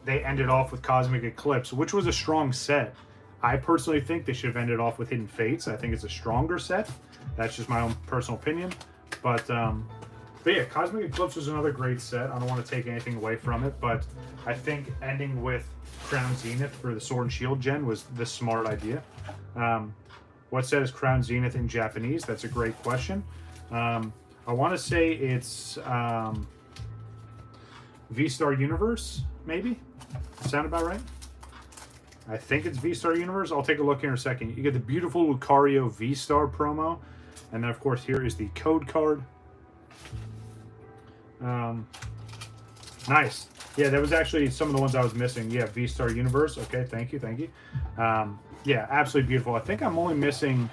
they ended off with Cosmic Eclipse, which was a strong set. I personally think they should have ended off with Hidden Fates. I think it's a stronger set. That's just my own personal opinion. But yeah, Cosmic Eclipse was another great set. I don't want to take anything away from it, but I think ending with Crown Zenith for the Sword and Shield gen was the smart idea. What set is Crown Zenith in Japanese? That's a great question. I want to say it's V-Star Universe, maybe? Sound about right? I think it's V-Star Universe. I'll take a look here in a second. You get the beautiful Lucario V-Star promo. And then, of course, here is the code card. Nice. Yeah, that was actually some of the ones I was missing. Yeah, V-Star Universe. Okay, thank you, thank you. Yeah, absolutely beautiful. I think I'm only missing,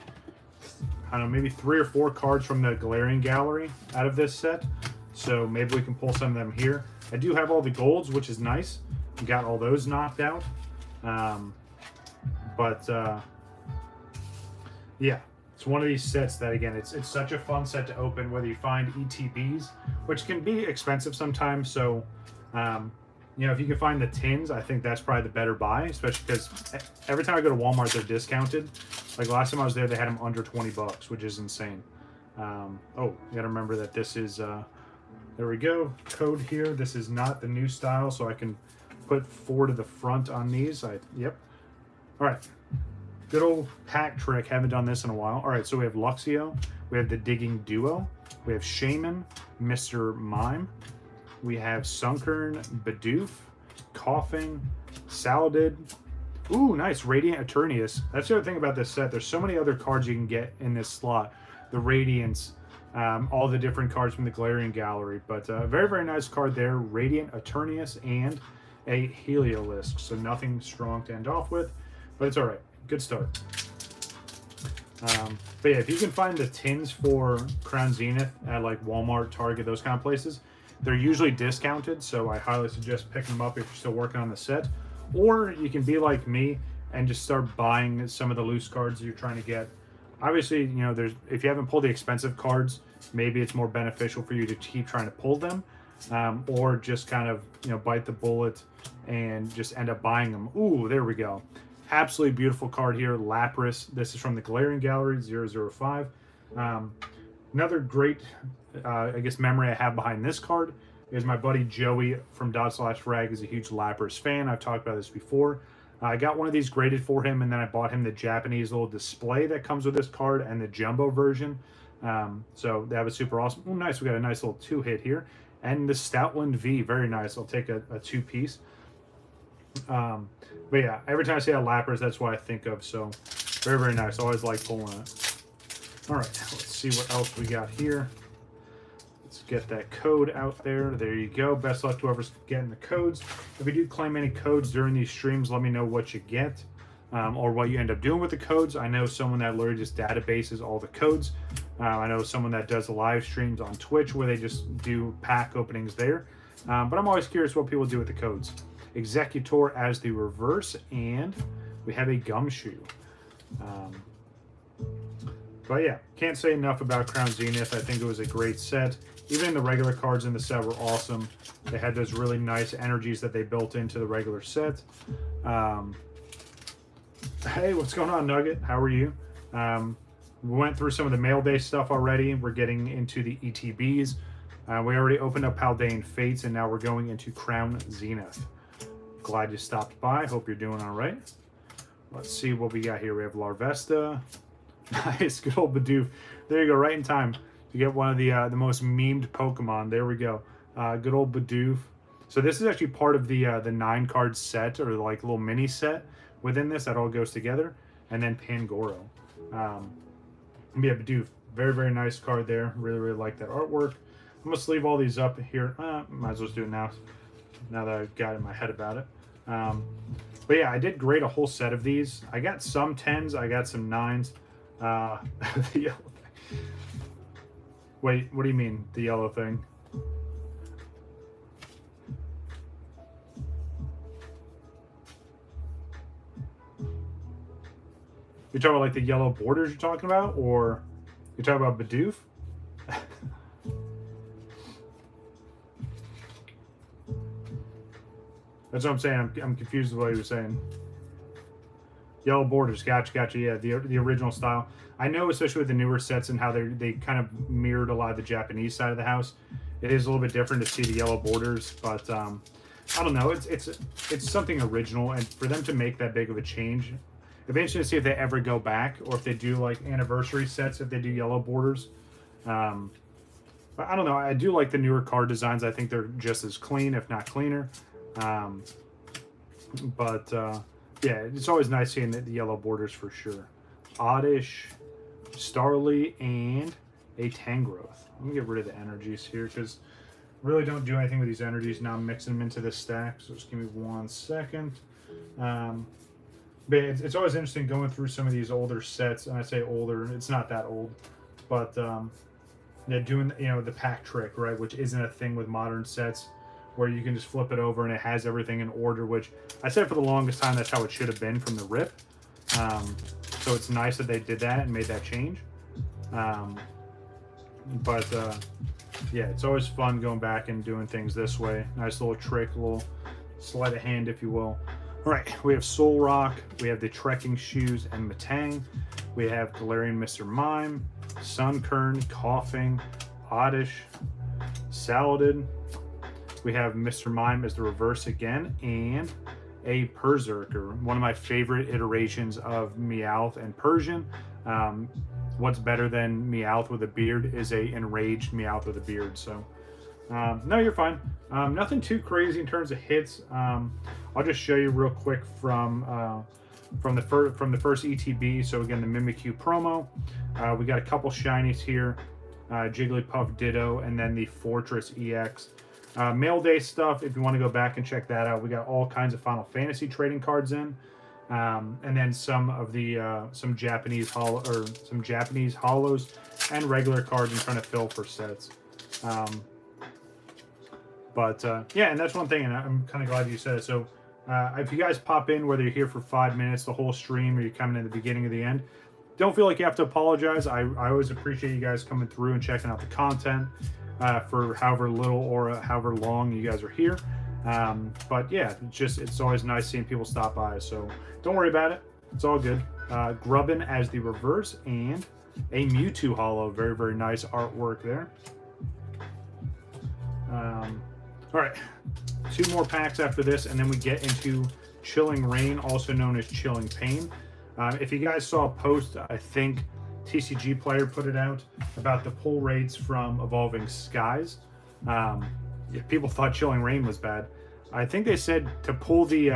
I don't know, maybe 3 or 4 cards from the Galarian Gallery out of this set. So maybe we can pull some of them here. I do have all the golds, which is nice. Got all those knocked out. Yeah, it's one of these sets that, again, it's such a fun set to open, whether you find ETBs, which can be expensive sometimes. So, you know, if you can find the tins, I think that's probably the better buy, especially because every time I go to Walmart, they're discounted. Like last time I was there, they had them under 20 bucks, which is insane. Oh, you gotta remember that this is, there we go, code here. This is not the new style, so I can put 4 to the front on these. Yep. All right. Good old pack trick. Haven't done this in a while. All right, so we have Luxio. We have the Digging Duo. We have Shaman, Mr. Mime. We have Sunkern, Bidoof, Coughing, Saladin. Ooh, nice. Radiant Eternius. That's the other thing about this set. There's so many other cards you can get in this slot. The Radiance, all the different cards from the Galarian Gallery. But very, very nice card there. Radiant Eternius and a Heliolisk. So nothing strong to end off with, but it's all right. Good start. But yeah, if you can find the tins for Crown Zenith at like Walmart, Target, those kind of places, they're usually discounted, so I highly suggest picking them up if you're still working on the set. Or you can be like me and just start buying some of the loose cards you're trying to get. Obviously, you know, if you haven't pulled the expensive cards, maybe it's more beneficial for you to keep trying to pull them, or just kind of, you know, bite the bullet and just end up buying them. Ooh, there we go. Absolutely beautiful card here, Lapras. This is from the Galarian Gallery, 005. Another great, I guess, memory I have behind this card is my buddy Joey from /Frag is a huge Lapras fan. I've talked about this before. I got one of these graded for him, and then I bought him the Japanese little display that comes with this card and the jumbo version. So that was super awesome. Oh, nice. We got a nice little 2-hit here. And the Stoutland V, very nice. I'll take a 2-piece. But yeah, every time I see a Lapras, that's what I think of. So very, very nice. Always like pulling it. All right, let's see what else we got here. Let's get that code out there. There you go. Best luck to whoever's getting the codes. If you do claim any codes during these streams, let me know what you get. Or what you end up doing with the codes. I know someone that literally just databases all the codes. I know someone that does live streams on Twitch where they just do pack openings there. But I'm always curious what people do with the codes. Executor as the reverse, and we have a Gumshoe. But yeah, can't say enough about Crown Zenith. I think it was a great set. Even the regular cards in the set were awesome. They had those really nice energies that they built into the regular set. Hey, what's going on, Nugget? How are you? We went through some of the mail day stuff already. We're getting into the ETBs. We already opened up Paldean Fates, and now we're going into Crown Zenith. Glad you stopped by. Hope you're doing all right. Let's see what we got here. We have Larvesta. Nice, good old Bidoof. There you go, right in time to get one of the most memed Pokemon. There we go. Good old Bidoof. So this is actually part of the 9-card set, or like little mini set within this that all goes together. And then Pangoro. Yeah, Bidoof. Very, very nice card there. Really, really like that artwork. I'm going to sleeve all these up here. Might as well just do it now that I've got in my head about it. But yeah, I did grade a whole set of these. I got some 10s. I got some 9s. The yellow thing. Wait, what do you mean, the yellow thing? You're talking about like the yellow borders you're talking about, or you're talking about Bidoof? That's what I'm saying. I'm confused with what you were saying. Yellow borders, gotcha. Yeah, the original style. I know, especially with the newer sets and how they kind of mirrored a lot of the Japanese side of the house. It is a little bit different to see the yellow borders, but I don't know. It's something original, and for them to make that big of a change, it'd be interesting to see if they ever go back, or if they do like anniversary sets if they do yellow borders. But I don't know. I do like the newer card designs. I think they're just as clean, if not cleaner. Yeah, it's always nice seeing the yellow borders for sure. Oddish, Starly, and a Tangrowth. Let me get rid of the energies here because really don't do anything with these energies. Now I'm mixing them into this stack, so just give me 1 second. But it's always interesting going through some of these older sets, and I say older, it's not that old, but they're doing the pack trick, right, which isn't a thing with modern sets, where you can just flip it over and it has everything in order, which I said for the longest time that's how it should have been from the rip. So it's nice that they did that and made that change. Yeah, it's always fun going back and doing things this way. Nice little trick, little sleight of hand, if you will. All right, we have Solrock, we have the Trekking Shoes and Matang, we have Galarian Mr. Mime, Sunkern, Coughing, Oddish, Saladin. We have Mr. Mime as the reverse again, and a Berserker, one of my favorite iterations of Meowth and Persian. What's better than Meowth with a beard is a enraged Meowth with a beard. So, no, you're fine. Nothing too crazy in terms of hits. I'll just show you real quick from the first ETB. So again, the Mimikyu promo. We got a couple shinies here, Jigglypuff Ditto, and then the Fortress EX. Mail day stuff, if you want to go back and check that out, we got all kinds of Final Fantasy trading cards in, and then some of the some Japanese hollows and regular cards I'm trying to fill for sets. Yeah, and that's one thing, and I'm kind of glad you said it. So if you guys pop in, whether you're here for 5 minutes, the whole stream, or you're coming in the beginning or the end, don't feel like you have to apologize. I always appreciate you guys coming through and checking out the content. For however little or however long you guys are here. But yeah, it's always nice seeing people stop by. So don't worry about it. It's all good. Grubbin as the reverse, and a Mewtwo holo. Very, very nice artwork there. All right, 2 more packs after this, and then we get into Chilling Rain, also known as Chilling Pain. If you guys saw a post, I think TCG Player put it out about the pull rates from Evolving Skies. People thought Chilling Rain was bad. I think they said to pull the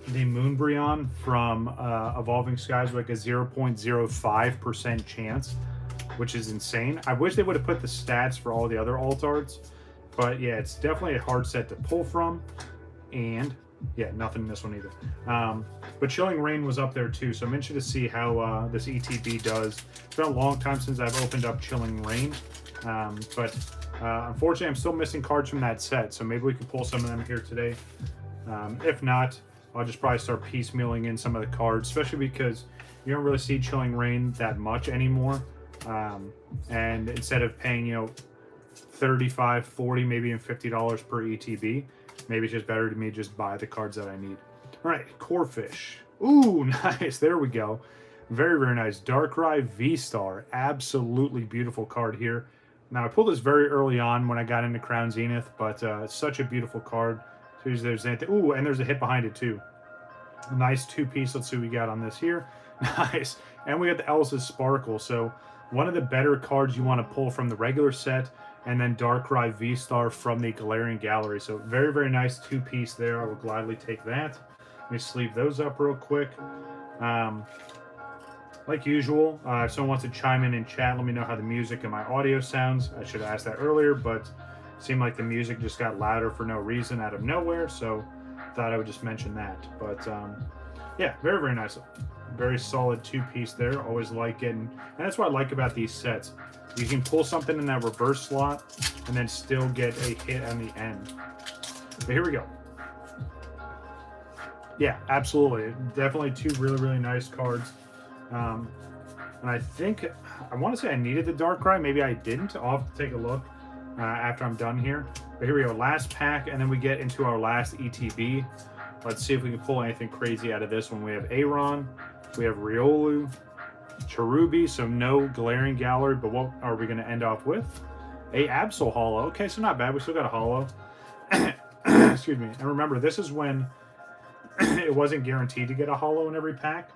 Moonbreon from Evolving Skies with like a 0.05% chance, which is insane. I wish they would have put the stats for all the other alt arts, but yeah, it's definitely a hard set to pull from. And yeah, nothing in this one either. But Chilling Rain was up there too, so I'm interested to see how this ETB does. It's been a long time since I've opened up Chilling Rain, but unfortunately I'm still missing cards from that set, so maybe we can pull some of them here today. If not, I'll just probably start piecemealing in some of the cards, especially because you don't really see Chilling Rain that much anymore. And instead of paying, you know, $35, $40, maybe even $50 per ETB, maybe it's just better to me just buy the cards that I need. All right, Corphish. Ooh, nice. There we go. Very, very nice. Darkrai V-Star. Absolutely beautiful card here. Now, I pulled this very early on when I got into Crown Zenith, but it's such a beautiful card. So there's anything. Ooh, and there's a hit behind it too. A nice two-piece. Let's see what we got on this here. Nice. And we got the Elsa's Sparkle. So one of the better cards you want to pull from the regular set, and then Darkrai V-Star from the Galarian Gallery. So very, very nice two-piece there. I will gladly take that. Let me sleeve those up real quick. Like usual, if someone wants to chime in chat, let me know how the music and my audio sounds. I should have asked that earlier, but it seemed like the music just got louder for no reason out of nowhere, so thought I would just mention that. But yeah, very, very nice. Very solid two-piece there. Always like it. And that's what I like about these sets. You can pull something in that reverse slot and then still get a hit on the end. But here we go. Yeah, absolutely. Definitely two really, really nice cards. And I think, I want to say I needed the Darkrai. Maybe I didn't. I'll have to take a look after I'm done here. But here we go. Last pack, and then we get into our last ETB. Let's see if we can pull anything crazy out of this one. We have Aron. We have Riolu. Cherubi, so no Galarian Gallery, but what are we going to end off with? A Absol Holo. Okay, so not bad. We still got a Holo. Excuse me. And remember, this is when it wasn't guaranteed to get a Holo in every pack.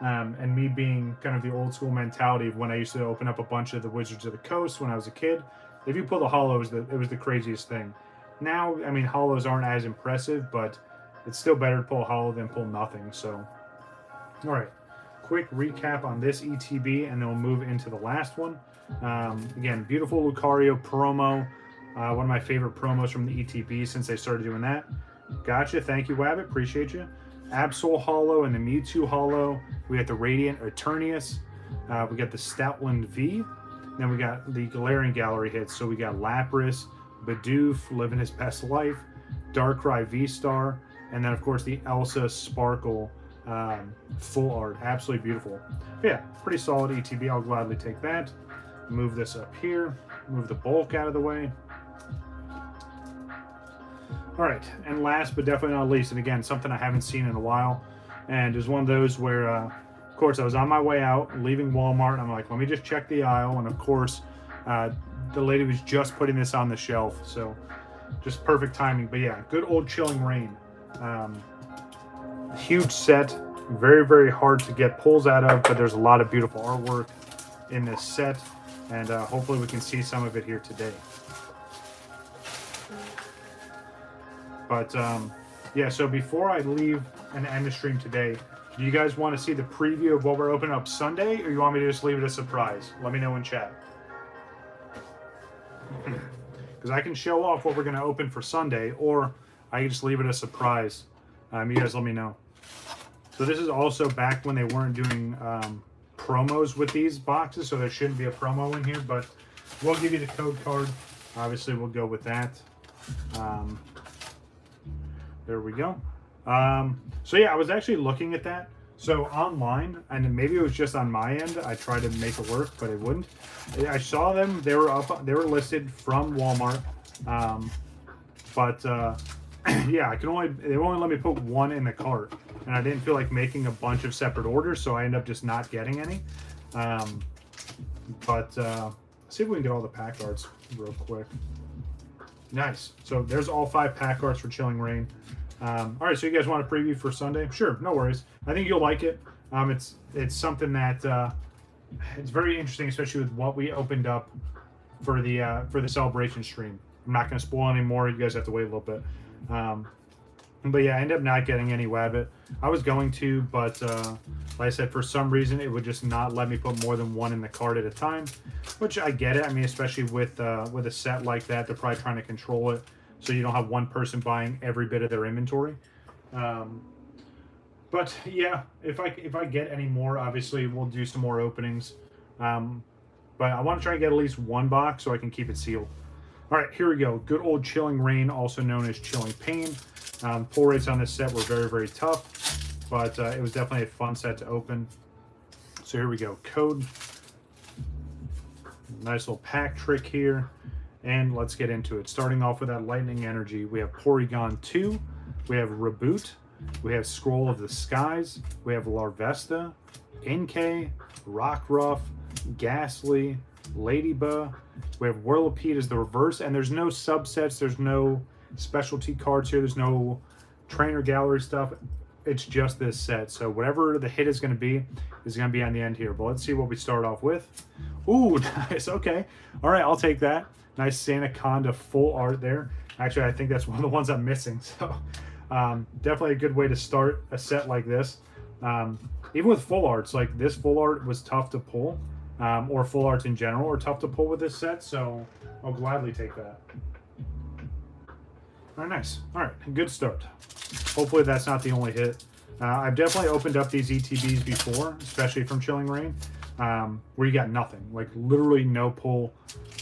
And me being kind of the old school mentality of when I used to open up a bunch of the Wizards of the Coast when I was a kid. If you pull the Holo, it was the craziest thing. Now, I mean, Holos aren't as impressive, but it's still better to pull a Holo than pull nothing. So, all right. Quick recap on this ETB, and then we'll move into the last one. Again, beautiful Lucario promo. One of my favorite promos from the ETB since they started doing that. Gotcha. Thank you, Wabbit. Appreciate you. Absol Holo and the Mewtwo Holo. We got the Radiant Eternius. We got the Stoutland V. Then we got the Galarian Gallery hits. So we got Lapras, Bidoof, living his best life, Darkrai V-Star, and then, of course, the Elsa Sparkle full art. Absolutely beautiful. But yeah, pretty solid ETB. I'll gladly take that. Move this up here. Move the bulk out of the way. All right, and last but definitely not least, and again, something I haven't seen in a while, and it's one of those where, of course, I was on my way out, leaving Walmart, and I'm like, let me just check the aisle, and of course, the lady was just putting this on the shelf, so just perfect timing. But yeah, good old Chilling Rain. Huge set, very, very hard to get pulls out of, but there's a lot of beautiful artwork in this set, and hopefully we can see some of it here today. But yeah, so before I leave and end the stream today, do you guys want to see the preview of what we're opening up Sunday, or you want me to just leave it a surprise? Let me know in chat. Because I can show off what we're going to open for Sunday, or I can just leave it a surprise. You guys let me know. So this is also back when they weren't doing promos with these boxes, so there shouldn't be a promo in here, but we'll give you the code card. Obviously, we'll go with that. There we go. So yeah, I was actually looking at that. So online, and maybe it was just on my end, I tried to make it work, but it wouldn't. I saw them, they were listed from Walmart. Yeah, they only let me put one in the cart, and I didn't feel like making a bunch of separate orders, so I ended up just not getting any. Let's see if we can get all the pack arts real quick. Nice. So there's all 5 pack arts for Chilling Rain. All right, so you guys want a preview for Sunday? Sure, no worries. I think you'll like it. It's something that it's very interesting, especially with what we opened up for the celebration stream. I'm not going to spoil anymore. You guys have to wait a little bit. But yeah, I ended up not getting any Wabbit. I was going to, but like I said, for some reason, it would just not let me put more than one in the cart at a time, which I get it. I mean, especially with a set like that, they're probably trying to control it so you don't have one person buying every bit of their inventory. But yeah, if I get any more, obviously we'll do some more openings. But I want to try and get at least one box so I can keep it sealed. All right, here we go. Good old Chilling Rain, also known as Chilling Pain. Pull rates on this set were very, very tough, but it was definitely a fun set to open. So here we go. Code. Nice little pack trick here. And let's get into it. Starting off with that Lightning Energy, we have Porygon 2, we have Reboot, we have Scroll of the Skies, we have Larvesta, Inkay, Rockruff, Ghastly, Ladybug, we have Whirlipede as the reverse, and there's no subsets, there's no specialty cards here, there's no trainer gallery stuff, it's just this set. So whatever the hit is going to be on the end here. But let's see what we start off with. Ooh, nice. Okay. All right, I'll take that. Nice Sandaconda full art there. Actually, I think that's one of the ones I'm missing. So definitely a good way to start a set like this. Even with full arts, like this full art was tough to pull, or full arts in general are tough to pull with this set. So I'll gladly take that. All right, nice. All right, good start. Hopefully that's not the only hit. I've definitely opened up these ETBs before, especially from Chilling Rain, where you got nothing, like literally no pull,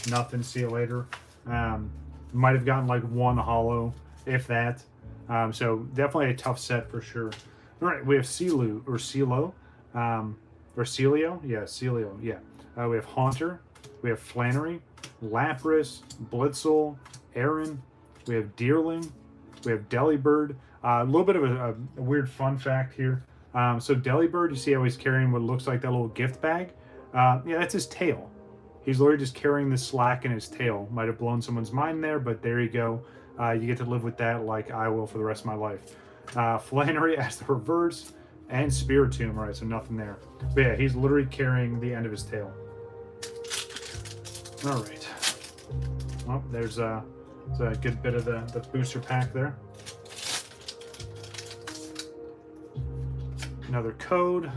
nothing. See you later. Might have gotten like one holo, if that. So definitely a tough set for sure. All right, we have Celio, or Celio, yeah, Celio, yeah. We have Haunter, we have Flannery, Lapras, Blitzel, Aaron. We have Deerling, we have Delibird. A little bit of a weird fun fact here. So Delibird, you see how he's carrying what looks like that little gift bag? Yeah, that's his tail. He's literally just carrying the slack in his tail. Might have blown someone's mind there, but there you go. You get to live with that like I will for the rest of my life. Flannery as the reverse, and Spiritomb. All right, so nothing there. But yeah, he's literally carrying the end of his tail. All right. Well, there's a good bit of the booster pack there. Another code.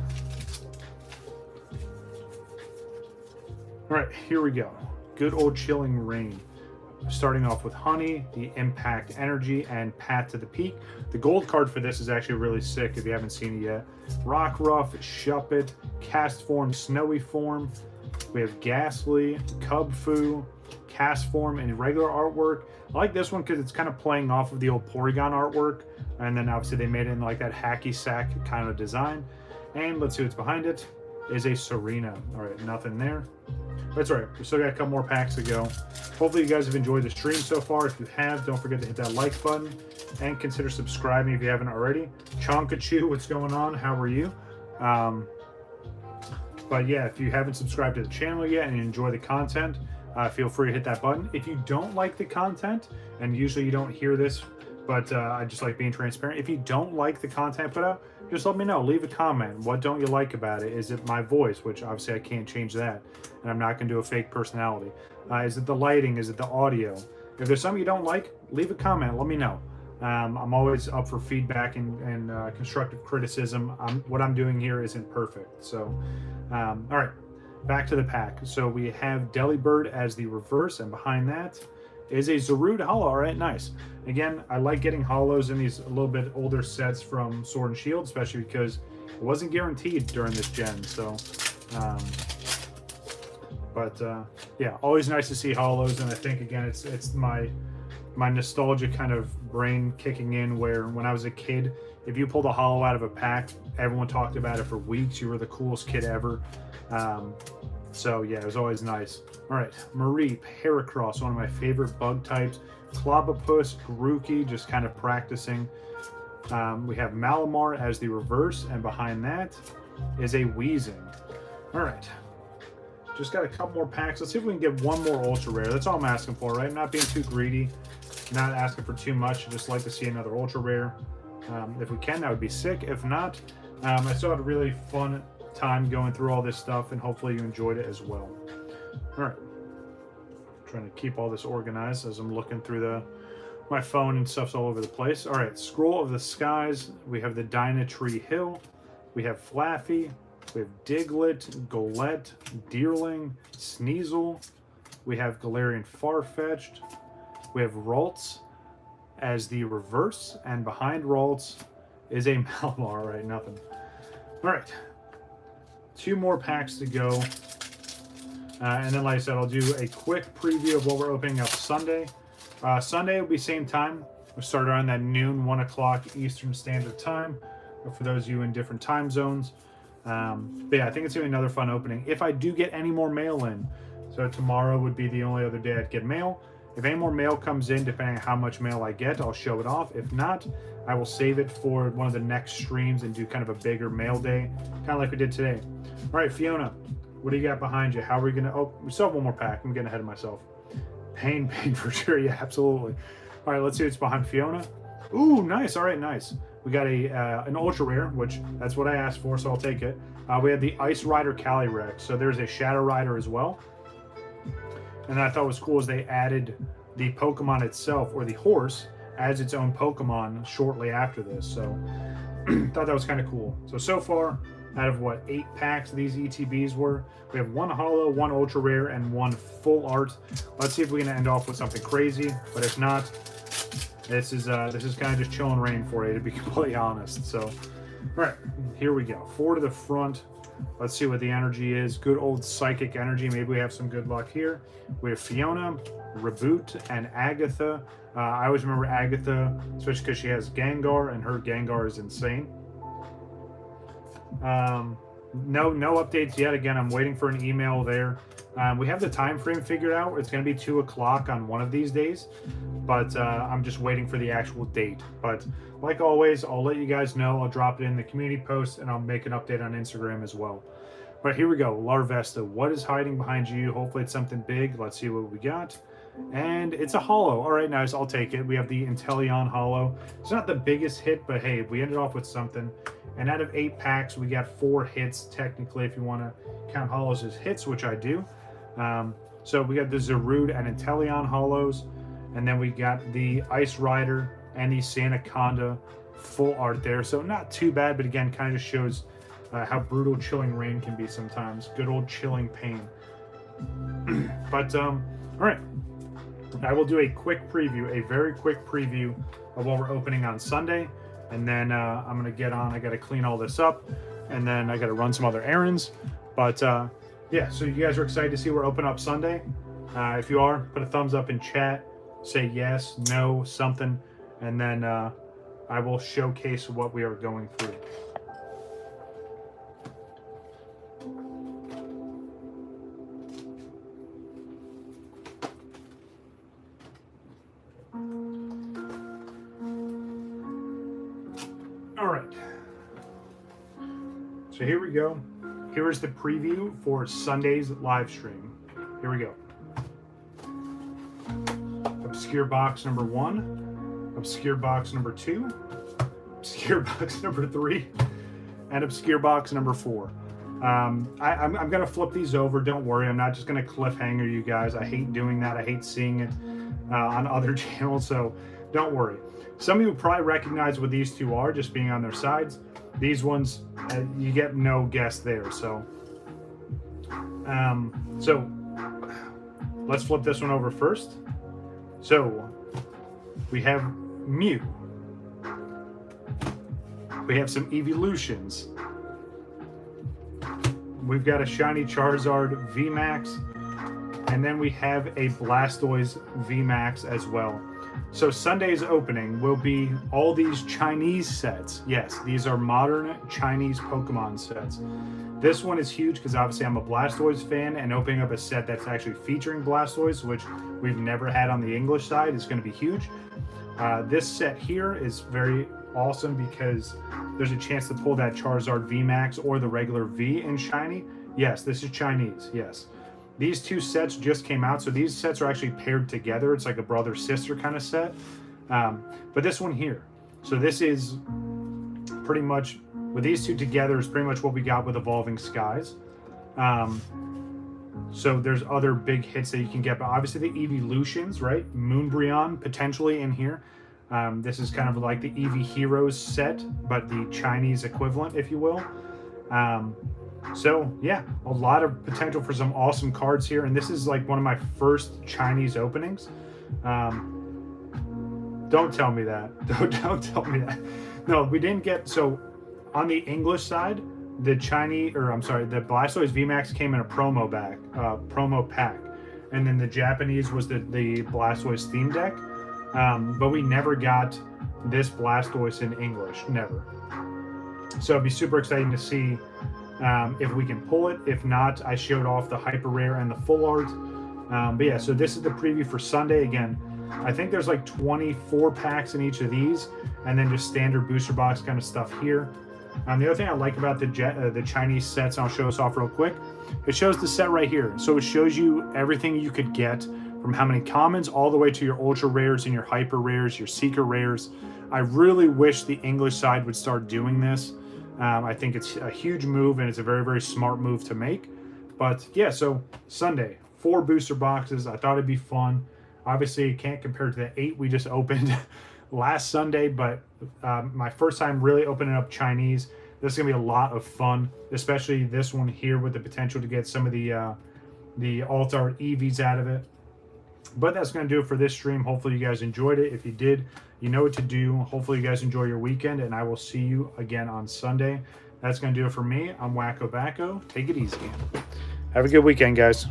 All right, here we go. Good old Chilling Rain. Starting off with Honey, the Impact Energy, and Path to the Peak. The gold card for this is actually really sick if you haven't seen it yet. Rockruff, Shuppet, Cast Form, Snowy Form. We have Ghastly, Cubfu, Cast Form, and regular artwork. I like this one because it's kind of playing off of the old Porygon artwork, and then obviously they made it in like that hacky sack kind of design. And let's see what's behind it. Is a Serena. All right, nothing there. That's all right. We still got a couple more packs to go. Hopefully you guys have enjoyed the stream so far. If you have, don't forget to hit that like button and consider subscribing if you haven't already. Chonkachu, what's going on? How are you? But yeah, if you haven't subscribed to the channel yet and you enjoy the content, feel free to hit that button. If you don't like the content, and usually you don't hear this, but I just like being transparent. If you don't like the content I put out, just let me know. Leave a comment. What don't you like about it? Is it my voice, which obviously I can't change that, and I'm not going to do a fake personality. Is it the lighting? Is it the audio? If there's something you don't like, leave a comment. Let me know. I'm always up for feedback and constructive criticism. What I'm doing here isn't perfect. So, all right, back to the pack. So we have Delibird as the reverse, and behind that is a Zarude holo. All right, nice. Again, I like getting holos in these a little bit older sets from Sword and Shield, especially because it wasn't guaranteed during this gen. So, yeah, always nice to see holos, and I think again it's my nostalgia kind of brain kicking in, where when I was a kid, if you pulled a holo out of a pack, everyone talked about it for weeks. You were the coolest kid ever. So yeah, it was always nice. All right, Mareep, Heracross, one of my favorite bug types. Clobopus, Grookey, just kind of practicing. We have Malamar as the reverse, and behind that is a Weezing. All right, just got a couple more packs. Let's see if we can get one more ultra rare. That's all I'm asking for, right? Not being too greedy. Not asking for too much. Just like to see another ultra rare. If we can, that would be sick. If not, I still had a really fun time going through all this stuff, and hopefully you enjoyed it as well. All right. Trying to keep all this organized as I'm looking through my phone and stuff's all over the place. All right, Scroll of the Skies. We have the Dynatree Hill. We have Flaffy. We have Diglett, Golett, Deerling, Sneasel. We have Galarian Farfetch'd. We have Ralts as the reverse, and behind Ralts is a Malamar. All right, nothing. All right, 2 more packs to go. And then, like I said, I'll do a quick preview of what we're opening up Sunday. Sunday will be same time. We'll start around that noon, 1 o'clock Eastern Standard Time. For those of you in different time zones. But yeah, I think it's going to be another fun opening. If I do get any more mail in, so tomorrow would be the only other day I'd get mail. If any more mail comes in, depending on how much mail I get, I'll show it off. If not, I will save it for one of the next streams and do kind of a bigger mail day, kind of like we did today. All right, Fiona, what do you got behind you? How are we going to... Oh, we still have one more pack. I'm getting ahead of myself. Pain for sure. Yeah, absolutely. All right, let's see what's behind Fiona. Ooh, nice. All right, nice. We got an ultra rare, which that's what I asked for, so I'll take it. We have the Ice Rider Calyrex. So there's a Shadow Rider as well. And I thought was cool is they added the Pokemon itself, or the horse, as its own Pokemon shortly after this. So thought that was kind of cool. So far, out of what, 8 packs these ETBs were, we have 1 holo, 1 ultra rare, and 1 full art. Let's see if we can end off with something crazy. But if not, this is kind of just chilling rain for you, to be completely honest. So, all right, here we go. 4 to the front. Let's see what the energy is. Good old psychic energy. Maybe we have some good luck here. We have Fiona, Reboot, and Agatha. I always remember Agatha, especially because she has Gengar, and her Gengar is insane. No updates yet. Again, I'm waiting for an email there. We have the time frame figured out. It's going to be 2 o'clock on one of these days, but I'm just waiting for the actual date. But like always, I'll let you guys know. I'll drop it in the community post, and I'll make an update on Instagram as well. But here we go. Larvesta, what is hiding behind you? Hopefully it's something big. Let's see what we got. And it's a holo. All right, nice. I'll take it. We have the Inteleon holo. It's not the biggest hit, but hey, we ended off with something. And out of 8 packs, we got 4 hits, technically, if you want to count holos as hits, which I do. So we got the Zarude and Inteleon holos. And then we got the Ice Rider and the Sandaconda full art there. So not too bad, but again, kind of just shows how brutal chilling rain can be sometimes. Good old chilling pain. But, all right. I will do a quick preview, a very quick preview of what we're opening on Sunday. And then I'm going to get on. I got to clean all this up. And then I got to run some other errands. But, yeah, so you guys are excited to see we're open up Sunday. If you are, put a thumbs up in chat. Say yes, no, something. And then I will showcase what we are going through. All right. So here we go. Here is the preview for Sunday's live stream. Here we go. Obscure box number 1, obscure box number 2, obscure box number 3, and obscure box number 4. I'm going to flip these over. Don't worry. I'm not just going to cliffhanger you guys. I hate doing that. I hate seeing it on other channels, so don't worry. Some of you probably recognize what these two are, just being on their sides. These ones, you get no guess there. So let's flip this one over first. So we have Mew. We have some evolutions. We've got a shiny Charizard VMAX, and then we have a Blastoise VMAX as well. So Sunday's opening will be all these Chinese sets. Yes, these are modern Chinese Pokemon sets. This one is huge because obviously I'm a Blastoise fan, and opening up a set that's actually featuring Blastoise, which we've never had on the English side, is going to be huge. This set here is very awesome because there's a chance to pull that Charizard VMAX or the regular V in shiny. Yes, this is Chinese, yes. These two sets just came out, so these sets are actually paired together. It's like a brother-sister kind of set. But this one here, so this is pretty much, with these two together, is pretty much what we got with Evolving Skies. So there's other big hits that you can get, but obviously the Evolutions, right? Moonbryon potentially in here. This is kind of like the Eevee Heroes set, but the Chinese equivalent, if you will. So yeah, a lot of potential for some awesome cards here, and this is like one of my first Chinese openings. Don't tell me that. Don't tell me that. No, we didn't get, so on the English side, the the Blastoise VMAX came in a promo pack, and then the Japanese was the Blastoise theme deck, but we never got this Blastoise in English, never. So it'd be super exciting to see if we can pull it. If not, I showed off the hyper rare and the full art. But yeah, so this is the preview for Sunday. Again, I think there's like 24 packs in each of these, and then just standard booster box kind of stuff here. The other thing I like about the Chinese sets, and I'll show us off real quick, it shows the set right here. So it shows you everything you could get, from how many commons all the way to your ultra rares and your hyper rares, your seeker rares. I really wish the English side would start doing this. I think it's a huge move, and it's a very, very smart move to make. But yeah, so Sunday, 4 booster boxes. I thought it'd be fun. Obviously, it can't compare to the 8 we just opened last Sunday, but my first time really opening up Chinese. This is gonna be a lot of fun, especially this one here with the potential to get some of the alt art EVs out of it. But that's gonna do it for this stream. Hopefully you guys enjoyed it. If you did, you know what to do. Hopefully you guys enjoy your weekend, and I will see you again on Sunday. That's gonna do it for me. I'm WakoBako. Take it easy. Have a good weekend, guys.